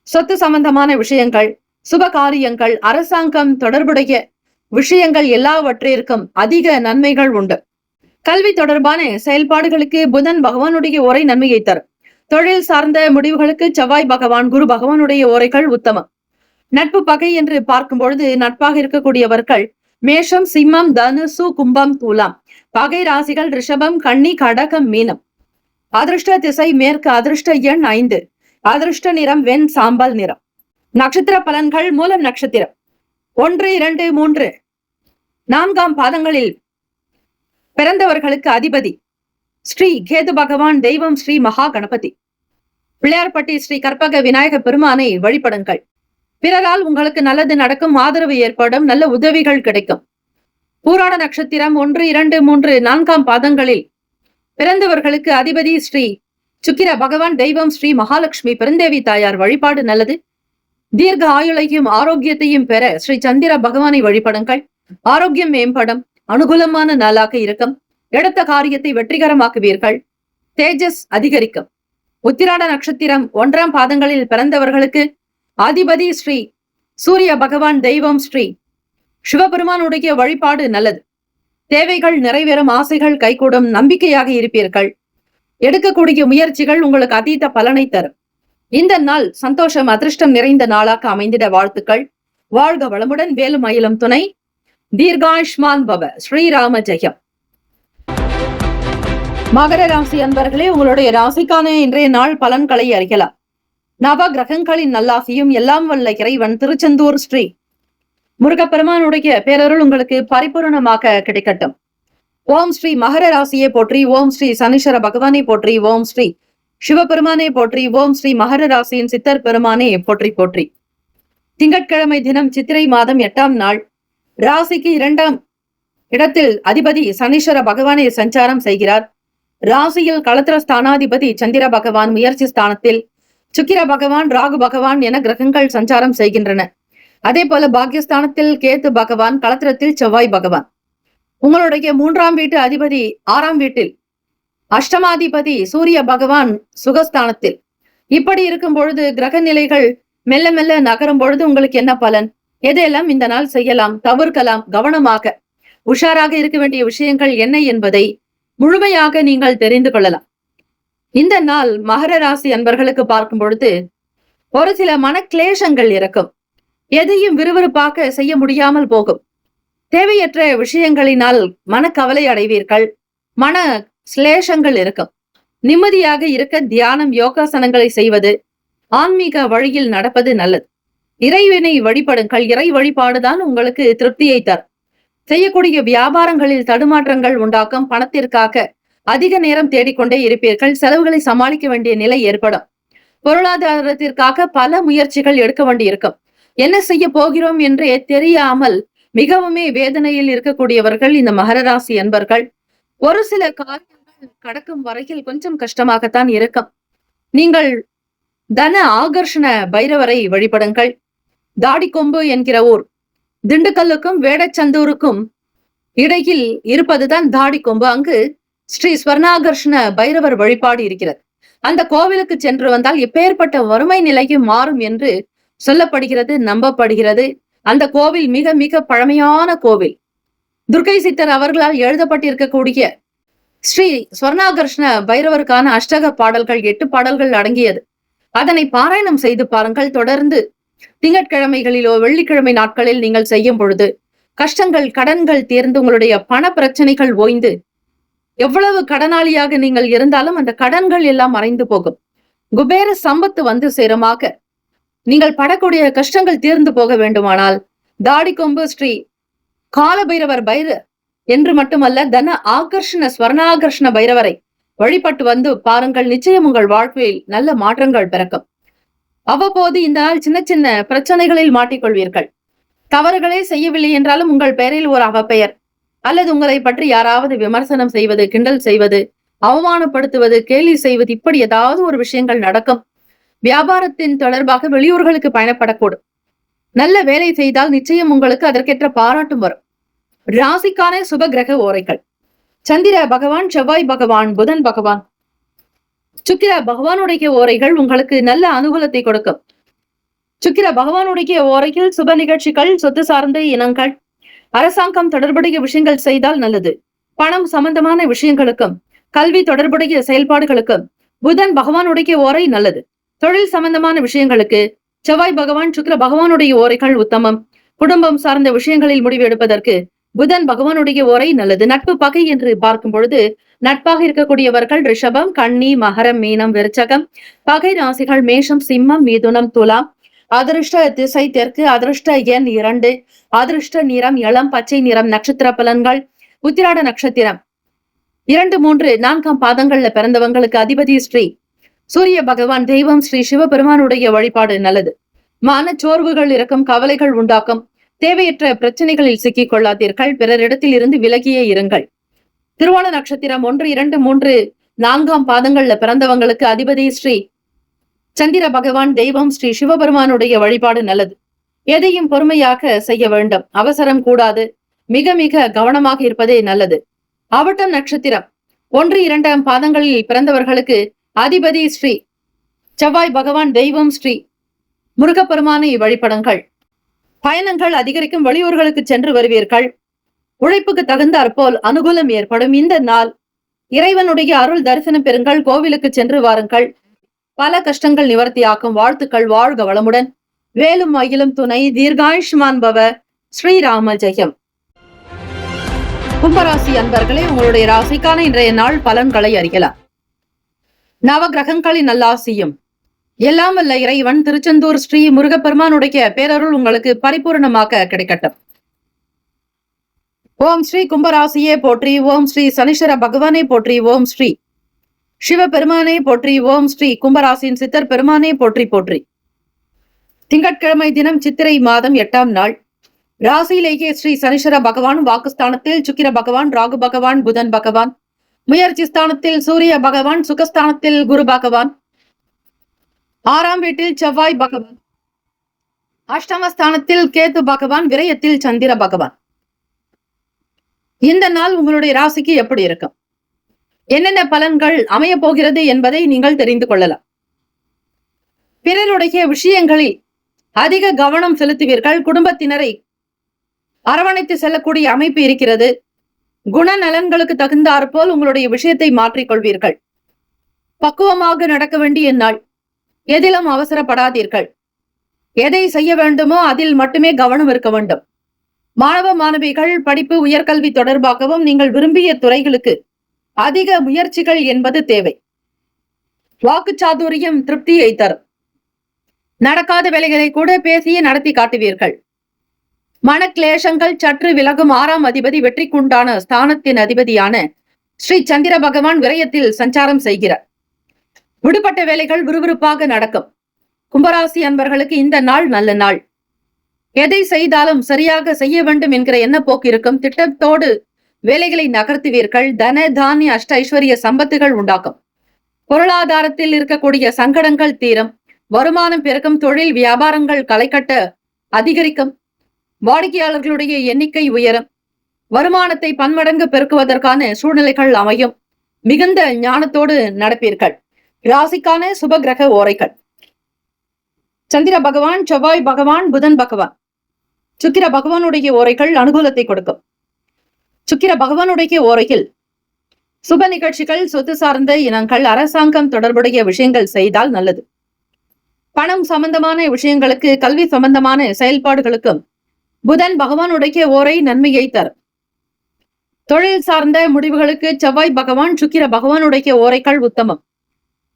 சொத்து சம்பந்தமான விஷயங்கள், சுப காரியங்கள், அரசாங்கம் தொடர்புடைய விஷயங்கள் எல்லாவற்றிற்கும் அதிக நன்மைகள் உண்டு. கல்வி தொடர்பான செயல்பாடுகளுக்கு புதன் பகவானுடைய ஓரை நன்மையை தரும். தொழில் சார்ந்த முடிவுகளுக்கு செவ்வாய் பகவான், குரு பகவானுடைய ஓரைகள் உத்தமம். நட்பு பகை என்று பார்க்கும் பொழுது நட்பாக இருக்கக்கூடியவர்கள் மேஷம், சிம்மம், தனுசு, கும்பம், துலாம். பகை ராசிகள் ரிஷபம், கன்னி, கடகம், மீனம். அதிர்ஷ்ட திசை மேற்கு. அதிர்ஷ்ட எண் 5. அதிர்ஷ்ட நிறம் வெண் சாம்பல் நிறம். நட்சத்திர பலன்கள். மூலம் நட்சத்திரம் 1, 2, 3, 4ஆம் பாதங்களில் பிறந்தவர்களுக்கு அதிபதி ஸ்ரீ கேது பகவான். தெய்வம் ஸ்ரீ மகா கணபதி. பிள்ளையார்பட்டி ஸ்ரீ கற்பக விநாயக பெருமானை வழிபடுங்கள். பிறரால் உங்களுக்கு நல்லது நடக்கும், ஆதரவு ஏற்படும், நல்ல உதவிகள் கிடைக்கும். பூராட நட்சத்திரம் 1, 2, 3, 4ஆம் பாதங்களில் பிறந்தவர்களுக்கு அதிபதி ஸ்ரீ சுக்கிர பகவான். தெய்வம் ஸ்ரீ மகாலட்சுமி பெருந்தேவி தாயார் வழிபாடு நல்லது. தீர்க்க ஆயுளையும் ஆரோக்கியத்தையும் பெற ஸ்ரீ சந்திர பகவானை வழிபடுங்கள். ஆரோக்கியம் மேம்படும், அனுகூலமான நாளாக இருக்கும். எடுத்த காரியத்தை வெற்றிகரமாக்குவீர்கள். தேஜஸ் அதிகரிக்கும். உத்திராட நட்சத்திரம் 1ஆம் பாதங்களில் பிறந்தவர்களுக்கு அதிபதி ஸ்ரீ சூரிய பகவான். தெய்வம் ஸ்ரீ சிவபெருமானுடைய வழிபாடு நல்லது. தேவைகள் நிறைவேறும், ஆசைகள் கைகூடும், நம்பிக்கையாக இருப்பீர்கள். எடுக்கக்கூடிய முயற்சிகள் உங்களுக்கு அதீத பலனை தரும். இந்த நாள் சந்தோஷம், அதிர்ஷ்டம் நிறைந்த நாளாக அமைந்திட வாழ்த்துக்கள். வாழ்க வளமுடன். வேலும் மயிலும் துணை. தீர்காயுஷ்மான் பவ. ஸ்ரீராம ஜெயம். மகர ராசி அன்பர்களே, உங்களுடைய ராசிக்கான இன்றைய நாள் பலன்களை அறியலாம். நவ கிரகங்களின் நல்லாசியும் எல்லாம் வல்ல இறைவன் திருச்செந்தூர் ஸ்ரீ முருகப்பெருமானுடைய பேரருள் உங்களுக்கு பரிபூரணமாக கிடைக்கட்டும். ஓம் ஸ்ரீ மகர ராசியை போற்றி. ஓம் ஸ்ரீ சனீஸ்வர பகவானை போற்றி. ஓம் ஸ்ரீ சிவபெருமானை போற்றி. ஓம் ஸ்ரீ மகர ராசியின் சித்தர் பெருமானை போற்றி போற்றி. திங்கட்கிழமை தினம் சித்திரை மாதம் 8ஆம் நாள். ராசிக்கு 2ஆம் இடத்தில் அதிபதி சனீஸ்வர பகவானை சஞ்சாரம் செய்கிறார். ராசியில் களத்திர ஸ்தானாதிபதி சந்திர பகவான், முயற்சி ஸ்தானத்தில் சுக்கிர பகவான், ராகு பகவான் என கிரகங்கள் சஞ்சாரம் செய்கின்றன. அதே போல பாக்கியஸ்தானத்தில் கேத்து பகவான், களத்திரத்தில் செவ்வாய் பகவான். உங்களுடைய 3ஆம் வீட்டு அதிபதி 6ஆம் வீட்டில், அஷ்டமாதிபதி சூரிய பகவான் சுகஸ்தானத்தில். இப்படி இருக்கும் பொழுது கிரக நிலைகள் மெல்ல மெல்ல நகரும் பொழுது உங்களுக்கு என்ன பலன், எதையெல்லாம் இந்த நாள் செய்யலாம், தவிர்க்கலாம், கவனமாக உஷாராக இருக்க வேண்டிய விஷயங்கள் என்ன என்பதை முழுமையாக நீங்கள் தெரிந்து கொள்ளலாம். இந்த நாள் மகர ராசி அன்பர்களுக்கு பார்க்கும் பொழுது ஒரு சில மனக்லேஷங்கள் இருக்கும். எதையும் விறுவிறுப்பாக செய்ய முடியாமல் போகும். தேவையற்ற விஷயங்களினால் மனக்கவலை அடைவீர்கள். மன சிலேஷங்கள் இருக்கும். நிம்மதியாக இருக்க தியானம், யோகாசனங்களை செய்வது, ஆன்மீக வழியில் நடப்பது நல்லது. இறைவனை வழிபடுங்கள். இறை வழிபாடுதான் உங்களுக்கு திருப்தியை தரும். செய்யக்கூடிய வியாபாரங்களில் தடுமாற்றங்கள் உண்டாக்கும். பணத்திற்காக அதிக நேரம் தேடிக்கொண்டே இருப்பீர்கள். செலவுகளை சமாளிக்க வேண்டிய நிலை ஏற்படும். பொருளாதாரத்திற்காக பல முயற்சிகள் எடுக்க வேண்டியிருக்கும். என்ன செய்ய போகிறோம் என்றே தெரியாமல் மிகவுமே வேதனையில் இருக்கக்கூடியவர்கள் இந்த மகர ராசி அன்பர்கள். ஒரு சில காரியங்கள் கடக்கும் வரையில் கொஞ்சம் கஷ்டமாகத்தான் இருக்கும். நீங்கள் தன ஆகர்ஷண பைரவரை வழிபடுங்கள். தாடிக்கொம்பு என்கிற ஊர் திண்டுக்கல்லுக்கும் வேடச்சந்தூருக்கும் இடையில் இருப்பதுதான் தாடிக்கொம்பு. அங்கு ஸ்ரீ ஸ்வர்ணாகர்ஷண பைரவர் வழிபாடு இருக்கிறது. அந்த கோவிலுக்கு சென்று வந்தால் எப்பேற்பட்ட வறுமை நிலையும் மாறும் என்று சொல்லப்படுகிறது, நம்பப்படுகிறது. அந்த கோவில் மிக மிக பழமையான கோவில். துர்க்கை சித்தர் அவர்களால் எழுதப்பட்டிருக்கக்கூடிய ஸ்ரீ ஸ்வர்ணாகர்ஷ்ண பைரவருக்கான அஷ்டக பாடல்கள் 8 பாடல்கள் அடங்கியது. அதனை பாராயணம் செய்து பாருங்கள். தொடர்ந்து திங்கட்கிழமைகளிலோ வெள்ளிக்கிழமை நாட்களில் நீங்கள் செய்யும் பொழுது கஷ்டங்கள், கடன்கள் தீர்ந்து உங்களுடைய பண பிரச்சனைகள் ஓய்ந்து, எவ்வளவு கடனாளியாக நீங்கள் இருந்தாலும் அந்த கடன்கள் எல்லாம் மறைந்து போகும். குபேர சம்பத்து வந்து சேருமாக நீங்கள் படக்கூடிய கஷ்டங்கள் தீர்ந்து போக வேண்டுமானால் தாடிக்கொம்பு ஸ்ரீ காலபைரவர் என்று மட்டுமல்ல, தன ஆகர்ஷண ஸ்வர்ணாகர்ஷண பைரவரை வழிபட்டு வந்து பாருங்கள். நிச்சயம் உங்கள் வாழ்க்கையில் நல்ல மாற்றங்கள் பிறக்கும். அவ்வப்போது இந்த நாள் சின்ன சின்ன பிரச்சனைகளில் மாட்டிக்கொள்வீர்கள். தவறுகளே செய்யவில்லை என்றாலும் உங்கள் பெயரில் ஒரு அவப்பெயர் அல்லது உங்களை பற்றி யாராவது விமர்சனம் செய்வது, கிண்டல் செய்வது, அவமானப்படுத்துவது, கேலி செய்வது, இப்படி ஏதாவது ஒரு விஷயங்கள் நடக்கும். வியாபாரத்தின் தொடர்பாக வெளியூர்களுக்கு பயணப்படக்கூடும். நல்ல வேலை செய்தால் நிச்சயம் உங்களுக்கு அதற்கேற்ற பாராட்டும் வரும். ராசிக்கான சுப கிரக ஓரைகள்: சந்திர பகவான், செவ்வாய் பகவான், புதன் பகவான், சுக்கிர பகவானுடைய ஓரைகள் உங்களுக்கு நல்ல அனுகூலத்தை கொடுக்கும். சுக்கிர பகவானுடைய ஓரையில் சுப நிகழ்ச்சிகள், சொத்து சார்ந்த இனங்கள், அரசாங்கம் தொடர்புடைய விஷயங்கள் செய்தால் நல்லது. பணம் சம்பந்தமான விஷயங்களுக்கும் கல்வி தொடர்புடைய செயல்பாடுகளுக்கும் புதன் பகவானுடைய ஓரை நல்லது. தொழில் சம்பந்தமான விஷயங்களுக்கு செவ்வாய் பகவான், சுக்கிர பகவானுடைய ஓரைகள் உத்தமம். குடும்பம் சார்ந்த விஷயங்களில் முடிவு எடுப்பதற்கு புதன் பகவானுடைய ஓரை நல்லது. நட்பு பகை என்று பார்க்கும் பொழுது நட்பாக இருக்கக்கூடியவர்கள் ரிஷபம், கன்னி, மகரம், மீனம், விருச்சகம். பகை ராசிகள் மேஷம், சிம்மம், மிதுனம், துலாம். அதிர்ஷ்ட திசை தெற்கு. அதிர்ஷ்ட எண் 2. அதிர்ஷ்ட நிறம் இளம் பச்சை நிறம். நட்சத்திர பலன்கள் உத்திராட நட்சத்திரம் 2, 3, 4 பாதங்கள்ல பிறந்தவங்களுக்கு அதிபதி ஸ்ரீ சூரிய பகவான். தெய்வம் ஸ்ரீ சிவபெருமானுடைய வழிபாடு நல்லது. மனச்சோர்வுகள் இருக்கும், கவலைகள் உண்டாக்கும். தேவையற்ற பிரச்சனைகளில் சிக்கிக் கொள்ளாதீர்கள். பிறரிடத்தில் இருந்து விலகியே இருங்கள். திருவோண நட்சத்திரம் 1, 2, 3, 4 பாதங்கள்ல பிறந்தவங்களுக்கு அதிபதி ஸ்ரீ சந்திர பகவான். தெய்வம் ஸ்ரீ சிவபெருமானுடைய வழிபாடு நல்லது. எதையும் பொறுமையாக செய்ய வேண்டும். அவசரம் கூடாது. மிக மிக கவனமாக இருப்பதே நல்லது. அவிட்டம் நட்சத்திரம் 1, 2 பாதங்களில் பிறந்தவர்களுக்கு அதிபதி ஸ்ரீ செவ்வாய் பகவான். தெய்வம் ஸ்ரீ முருகப்பெருமானை வழிபடுங்கள். பயணங்கள் அதிகரிக்கும். வெளியூர்களுக்கு சென்று வருவீர்கள். உழைப்புக்கு தகுந்தாற்போல் அனுகூலம் ஏற்படும். இந்த நாள் இறைவனுடைய அருள் தரிசனம் பெறுங்கள். கோவிலுக்கு சென்று வாருங்கள். பல கஷ்டங்கள் நிவர்த்தியாக்கும். வாழ்த்துக்கள். வாழ்க வளமுடன். வேலும் மயிலும் துணை. தீர்காயுஷ்மான் பவ. ஸ்ரீராம ஜெயம். கும்பராசி அன்பர்களே, உங்களுடைய ராசிக்கான இன்றைய நாள் பலன்களை அறியலாம். நவ கிரகங்களின் நல்லாசியும் எல்லாம் வல்ல இறைவன் திருச்செந்தூர் ஸ்ரீ முருகப்பெருமானுடைய பேரருள் உங்களுக்கு பரிபூர்ணமாக கிடைக்கட்டும். ஓம் ஸ்ரீ கும்பராசியே போற்றி. ஓம் ஸ்ரீ சனீஸ்வர பகவானே போற்றி. ஓம் ஸ்ரீ சிவபெருமானே போற்றி. ஓம் ஸ்ரீ கும்பராசியின் சித்தர் பெருமானே போற்றி போற்றி. திங்கட்கிழமை தினம் சித்திரை மாதம் 8ஆம் நாள். ராசியிலேயே ஸ்ரீ சனீஸ்வர பகவான், வாக்குஸ்தானத்தில் சுக்கிர பகவான், ராகு பகவான், புதன் பகவான், முயற்சி ஸ்தானத்தில் சூரிய பகவான், சுகஸ்தானத்தில் குரு பகவான், 6ஆம் வீட்டில் செவ்வாய் பகவான், அஷ்டமஸ்தானத்தில் கேது பகவான், விரயத்தில் சந்திர பகவான். இந்த நாள் உங்களுடைய ராசிக்கு எப்படி இருக்கும், என்னென்ன பலன்கள் அமைய போகிறது என்பதை நீங்கள் தெரிந்து கொள்ளலாம். பிறருடைய விஷயங்களில் அதிக கவனம் செலுத்துவீர்கள். குடும்பத்தினரை அரவணைத்து செல்லக்கூடிய அமைப்பு இருக்கிறது. குணநலன்களுக்கு தகுந்தாற்போல் உங்களுடைய விஷயத்தை மாற்றிக்கொள்வீர்கள். பக்குவமாக நடக்க வேண்டிய நாள். எதிலும் அவசரப்படாதீர்கள். எதை செய்ய வேண்டுமோ அதில் மட்டுமே கவனம் இருக்க வேண்டும். மாணவ மாணவிகள் படிப்பு உயர்கல்வி தொடர்பாகவும் நீங்கள் விரும்பிய துறைகளுக்கு அதிக முயற்சிகள் என்பது தேவை. வாக்குச்சாதுரியம் திருப்தியை தரும். நடக்காத வேலைகளை கூட பேசியே நடத்தி காட்டுவீர்கள். மனக்லேஷங்கள் சற்று விலகும். 6ஆம் அதிபதி வெற்றிக்குண்டான ஸ்தானத்தின் அதிபதியான ஸ்ரீ சந்திர பகவான் விரயத்தில் சஞ்சாரம் செய்கிறார். விடுபட்ட வேலைகள் விறுவிறுப்பாக நடக்கும். கும்பராசி அன்பர்களுக்கு இந்த நாள் நல்ல நாள். எதை செய்தாலும் சரியாக செய்ய வேண்டும் என்கிற எண்ணப்போக்கு இருக்கும். திட்டத்தோடு வேலைகளை நகர்த்துவீர்கள். தன தானிய அஷ்ட ஐஸ்வர்ய சம்பத்துகள் உண்டாக்கும். பொருளாதாரத்தில் இருக்கக்கூடிய சங்கடங்கள் தீரும். வருமானம் பெருக்கும். தொழில் வியாபாரங்கள் களைகட்ட அதிகரிக்கும். வாடிக்கையாளர்களுடைய எண்ணிக்கை உயரும். வருமானத்தை பன்மடங்கு பெருக்குவதற்கான சூழ்நிலைகள் அமையும். மிகுந்த ஞானத்தோடு நடப்பீர்கள். ராசிக்கான சுப கிரக ஓரைகள்: சந்திர பகவான், செவ்வாய் பகவான், புதன் பகவான். சுக்கிர பகவானுடைய ஓரைகள் அனுகூலத்தை கொடுக்கும். சுக்கிர பகவானுடைய ஓரையில் சுப நிகழ்ச்சிகள், சொத்து சார்ந்த இனங்கள், அரசாங்கம் தொடர்புடைய விஷயங்கள் செய்தால் நல்லது. பணம் சம்பந்தமான விஷயங்களுக்கு, கல்வி சம்பந்தமான செயல்பாடுகளுக்கும் புதன் பகவானுடைய ஓரை நன்மையை தரும். தொழில் சார்ந்த முடிவுகளுக்கு செவ்வாய் பகவான், சுக்கிர பகவானுடைய ஓரைகள் உத்தமம்.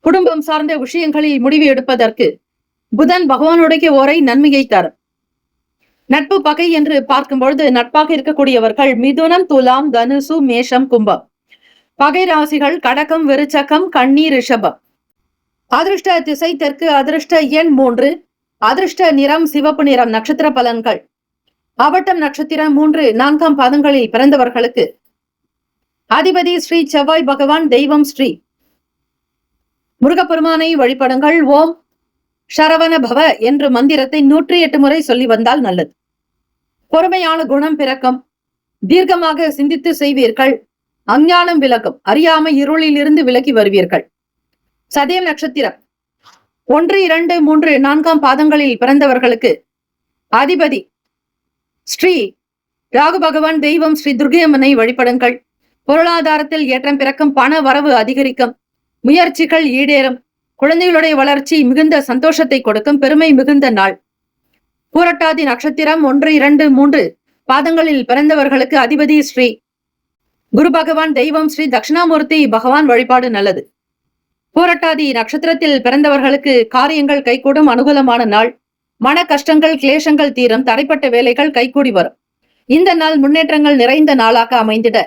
குடும்பம் சார்ந்த விஷயங்களில் முடிவு எடுப்பதற்கு புதன் பகவானுடைய ஓரை நன்மையை தரும். நட்பு பகை என்று பார்க்கும் பொழுது நட்பாக இருக்கக்கூடியவர்கள் மிதுனம், துலாம், தனுசு, மேஷம், கும்பம். பகை ராசிகள் கடகம், விருச்சகம், கன்னி, ரிஷபம். அதிர்ஷ்ட திசை தெற்கு. அதிர்ஷ்ட எண் 3. அதிர்ஷ்ட நிறம் சிவப்பு நிறம். நட்சத்திர பலன்கள்: அவிட்டம் நட்சத்திரம் 3, 4 பாதங்களில் பிறந்தவர்களுக்கு அதிபதி ஸ்ரீ செவ்வாய் பகவான். தெய்வம் ஸ்ரீ முருகப்பெருமானை வழிபடுங்கள். ஓம் சரவண பவ என்ற மந்திரத்தை 108 முறை சொல்லி வந்தால் நல்லது. பொறுமையான குணம் பிறக்கும். தீர்க்கமாக சிந்தித்து செய்வீர்கள். அஞ்ஞானம் விலகும். அறியாமை இருளில் இருந்து விலகி வருவீர்கள். சதயம் நட்சத்திரம் 1, 2, 3, 4 பாதங்களில் பிறந்தவர்களுக்கு அதிபதி ஸ்ரீ ராகு பகவான். தெய்வம் ஸ்ரீ துர்கையம்மனை வழிபடுங்கள். பொருளாதாரத்தில் ஏற்றம் பிறக்கும், பண வரவு அதிகரிக்கும், முயற்சிகள் ஈடேறும், குழந்தைகளுடைய வளர்ச்சி மிகுந்த சந்தோஷத்தை கொடுக்கும், பெருமை மிகுந்த நாள். பூரட்டாதி நட்சத்திரம் 1, 2, 3 பாதங்களில் பிறந்தவர்களுக்கு அதிபதி ஸ்ரீ குரு பகவான். தெய்வம் ஸ்ரீ தட்சிணாமூர்த்தி பகவான் வழிபாடு நல்லது. பூரட்டாதி நட்சத்திரத்தில் பிறந்தவர்களுக்கு காரியங்கள் கைகூடும், அனுகூலமான நாள். மன கஷ்டங்கள் கிளேசங்கள் தீரும், தடைப்பட்ட வேலைகள் கைகூடி வரும். இந்த நாள் முன்னேற்றங்கள் நிறைந்த நாளாக அமைந்திட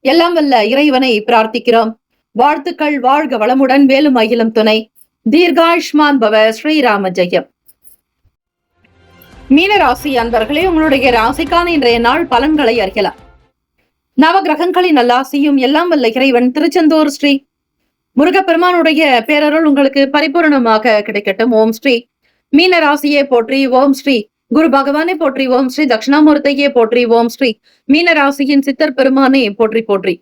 எல்லாம் வல்ல இறைவனை பிரார்த்திக்கிறோம். வாழ்த்துக்கள். வாழ்க வளமுடன், வேலும் அகிலும் துணை. தீர்காயுஷ்மான் பவ. ஸ்ரீராம ஜெயம். மீனராசி அன்பர்களே, உங்களுடைய ராசிக்கான இன்றைய நாள் பலன்களை அறியலாம். நவகிரகங்களின் நல்லாசியும் எல்லாம் வல்ல இறைவன் திருச்செந்தூர் ஸ்ரீ முருகப்பெருமானுடைய பேரருள் உங்களுக்கு பரிபூர்ணமாக கிடைக்கட்டும். ஓம் ஸ்ரீ மீனராசியே போற்றி. ஓம் ஸ்ரீ குரு பகவானே போற்றி. ஓம் ஸ்ரீ தட்சிணாமூர்த்தியே போற்றி. ஓம் ஸ்ரீ மீனராசியின் சித்தர் பெருமானே போற்றி போற்றி.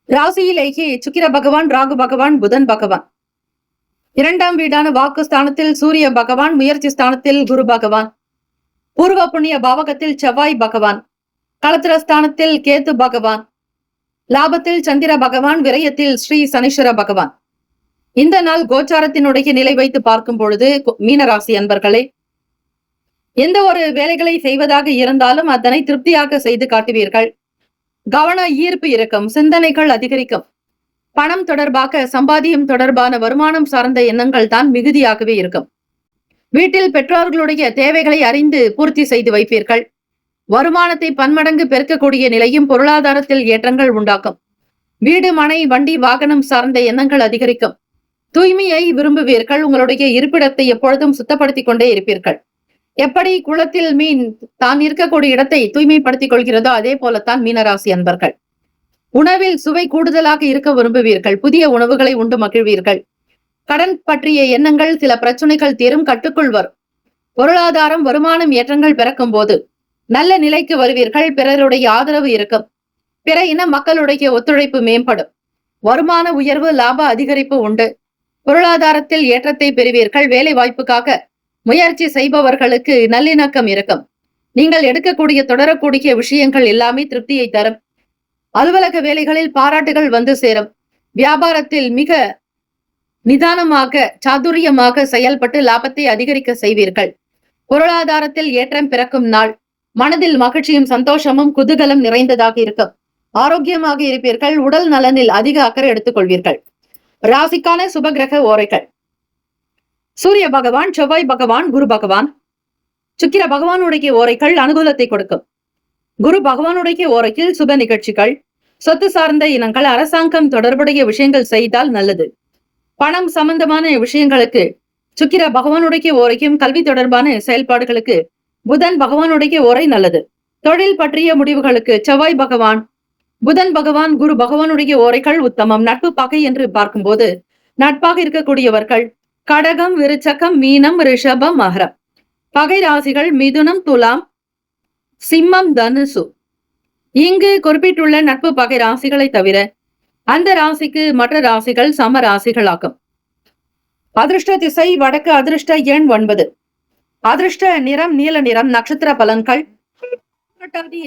ராசியிலேயே சுக்கிர பகவான், ராகு பகவான், புதன் பகவான். 2ஆம் வீடான வாக்கு ஸ்தானத்தில் சூரிய பகவான், முயற்சி ஸ்தானத்தில் குரு பகவான், பூர்வ புண்ணிய பாவகத்தில் செவ்வாய் பகவான், களத்திரஸ்தானத்தில் கேத்து பகவான், லாபத்தில் சந்திர பகவான், விரயத்தில் ஸ்ரீ சனீஸ்வர பகவான். இந்த நாள் கோச்சாரத்தினுடைய நிலை வைத்து பார்க்கும் பொழுது மீனராசி அன்பர்களே, எந்த ஒரு வேலைகளை செய்வதாக இருந்தாலும் அதனை திருப்தியாக செய்து காட்டுவீர்கள். கவன ஈர்ப்பு இருக்கும், சிந்தனைகள் அதிகரிக்கும். பணம் தொடர்பாக, சம்பாதியம் தொடர்பான வருமானம் சார்ந்த எண்ணங்கள் தான் மிகுதியாகவே இருக்கும். வீட்டில் பெற்றோர்களுடைய தேவைகளை அறிந்து பூர்த்தி செய்து வைப்பீர்கள். வருமானத்தை பன்மடங்கு பெருக்கக்கூடிய நிலையும் பொருளாதாரத்தில் ஏற்றங்கள் உண்டாக்கும். வீடு, மனை, வண்டி, வாகனம் சார்ந்த எண்ணங்கள் அதிகரிக்கும். தூய்மையை விரும்புவீர்கள். உங்களுடைய இருப்பிடத்தை எப்பொழுதும் சுத்தப்படுத்திக் கொண்டே இருப்பீர்கள். எப்படி குளத்தில் மீன் தான் இருக்கக்கூடிய இடத்தை தூய்மைப்படுத்திக் கொள்கிறதோ அதே போலத்தான் மீனராசி அன்பர்கள். உணவில் சுவை கூடுதலாக இருக்க விரும்புவீர்கள். புதிய உணவுகளை உண்டு மகிழ்வீர்கள். கடன் பற்றிய எண்ணங்கள், சில பிரச்சனைகள் தீரும், கட்டுக்குள் வரும். பொருளாதாரம், வருமானம் ஏற்றங்கள் பிறக்கும் போது நல்ல நிலைக்கு வருவீர்கள். பிறருடைய ஆதரவு இருக்கும். பிற இன மக்களுடைய ஒத்துழைப்பு மேம்படும். வருமான உயர்வு, லாப அதிகரிப்பு உண்டு. பொருளாதாரத்தில் ஏற்றத்தை பெறுவீர்கள். வேலை வாய்ப்புக்காக முயற்சி செய்பவர்களுக்கு நல்லிணக்கம் இருக்கும். நீங்கள் எடுக்கக்கூடிய தொடரக்கூடிய விஷயங்கள் எல்லாமே திருப்தியை தரும். அலுவலக வேலைகளில் பாராட்டுகள் வந்து சேரும். வியாபாரத்தில் மிக நிதானமாக, சாதுரியமாக செயல்பட்டு லாபத்தை அதிகரிக்க செய்வீர்கள். பொருளாதாரத்தில் ஏற்றம் பிறக்கும் நாள். மனதில் மகிழ்ச்சியும் சந்தோஷமும் குதூகலம் நிறைந்ததாக இருக்கும். ஆரோக்கியமாக இருப்பீர்கள். உடல் நலனில் அதிக அக்கறை எடுத்துக் கொள்வீர்கள். ராசிக்கான சுபகிரக ஓரைகள்: சூரிய பகவான், செவ்வாய் பகவான், குரு பகவான். சுக்கிர பகவானுடைய ஓரைகள் அனுகூலத்தை கொடுக்கும். குரு பகவானுடைய ஓரையில் சுப நிகழ்ச்சிகள், சொத்து சார்ந்த இனங்கள், அரசாங்கம் தொடர்புடைய விஷயங்கள் செய்தால் நல்லது. பணம் சம்பந்தமான விஷயங்களுக்கு சுக்கிர பகவானுடைய ஓரையும், கல்வி தொடர்பான செயல்பாடுகளுக்கு புதன் பகவானுடைய ஓரை நல்லது. தொழில் பற்றிய முடிவுகளுக்கு செவ்வாய் பகவான், புதன் பகவான், குரு பகவானுடைய ஓரைகள் உத்தமம். நட்பு பகை என்று பார்க்கும்போது நட்பாக இருக்கக்கூடியவர்கள் கடகம், விருச்சகம், மீனம், ரிஷபம், மகரம். பகை ராசிகள் மிதுனம், துலாம், சிம்மம், தனுசு. இங்கு குறிப்பிட்டுள்ள நட்பு பகை ராசிகளை தவிர அந்த ராசிக்கு மற்ற ராசிகள் சம ராசிகளாகும். அதிர்ஷ்ட திசை வடக்கு. அதிர்ஷ்ட எண் 9. அதிர்ஷ்ட நிறம் நீல நிறம். நட்சத்திர பலன்கள்: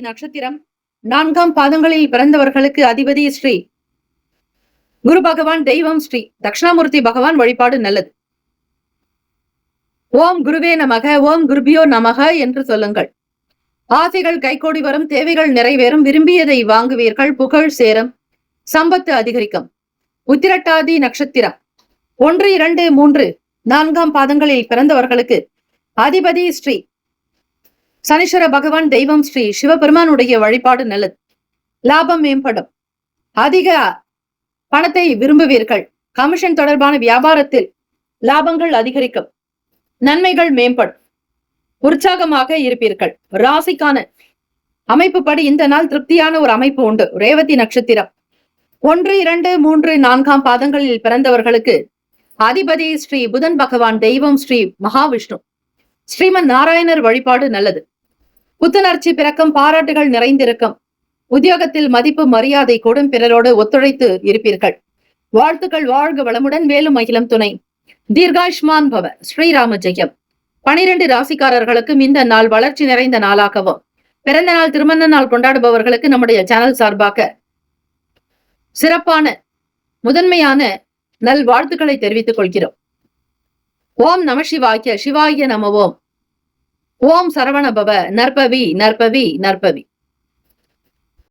நட்சத்திரம் 4ஆம் பாதங்களில் பிறந்தவர்களுக்கு அதிபதி ஸ்ரீ குரு பகவான். தெய்வம் ஸ்ரீ தட்சிணாமூர்த்தி பகவான். வழிபாடு நல்லது. ஓம் குருவே நமக, ஓம் குருபியோ நமக என்று சொல்லுங்கள். ஆசைகள் கைகூடி வரும், தேவைகள் நிறைவேறும், விரும்பியதை வாங்குவீர்கள், புகழ் சேரும், சம்பத்து அதிகரிக்கும். உத்திரட்டாதி நட்சத்திரம் 1, 2, 3, 4ஆம் பாதங்களில் பிறந்தவர்களுக்கு அதிபதி ஸ்ரீ சனீஸ்வர பகவான். தெய்வம் ஸ்ரீ சிவபெருமானுடைய வழிபாடு நல்லது. லாபம் மேம்படும். அதிக பணத்தை விரும்புவீர்கள். கமிஷன் தொடர்பான வியாபாரத்தில் லாபங்கள் அதிகரிக்கும். நன்மைகள் மேம்படும். உற்சாகமாக இருப்பீர்கள். ராசிக்கான அமைப்பு படி இந்த நாள் திருப்தியான ஒரு அமைப்பு உண்டு. ரேவதி நட்சத்திரம் 1, 2, 3, 4ஆம் பாதங்களில் பிறந்தவர்களுக்கு அதிபதி ஸ்ரீ புதன் பகவான். தெய்வம் ஸ்ரீ மகாவிஷ்ணு. ஸ்ரீமன் நாராயணர் வழிபாடு நல்லது. புத்துணர்ச்சி பிறக்கும். பாராட்டுகள் நிறைந்திருக்கும். உத்தியோகத்தில் மதிப்பு மரியாதை கூடும். பிறரோடு ஒத்துழைத்து இருப்பீர்கள். வாழ்த்துக்கள். வாழ்க வளமுடன். வேலும் மகிழம் துணை. தீர்காயுஷ்மான் பவ. ஸ்ரீராம ஜெயம். 12 ராசிக்காரர்களுக்கும் இந்த நாள் வளர்ச்சி நிறைந்த நாளாகவும், பிறந்த நாள் திருமண நாள் கொண்டாடுபவர்களுக்கு நம்முடைய சேனல் சார்பாக சிறப்பான முதன்மையான நல் வாழ்த்துக்களை தெரிவித்துக் கொள்கிறோம். ஓம் நம சிவாய. சிவாய நம ஓம். ஓம் சரவண பவ. நற்பவி நற்பவி நற்பவி.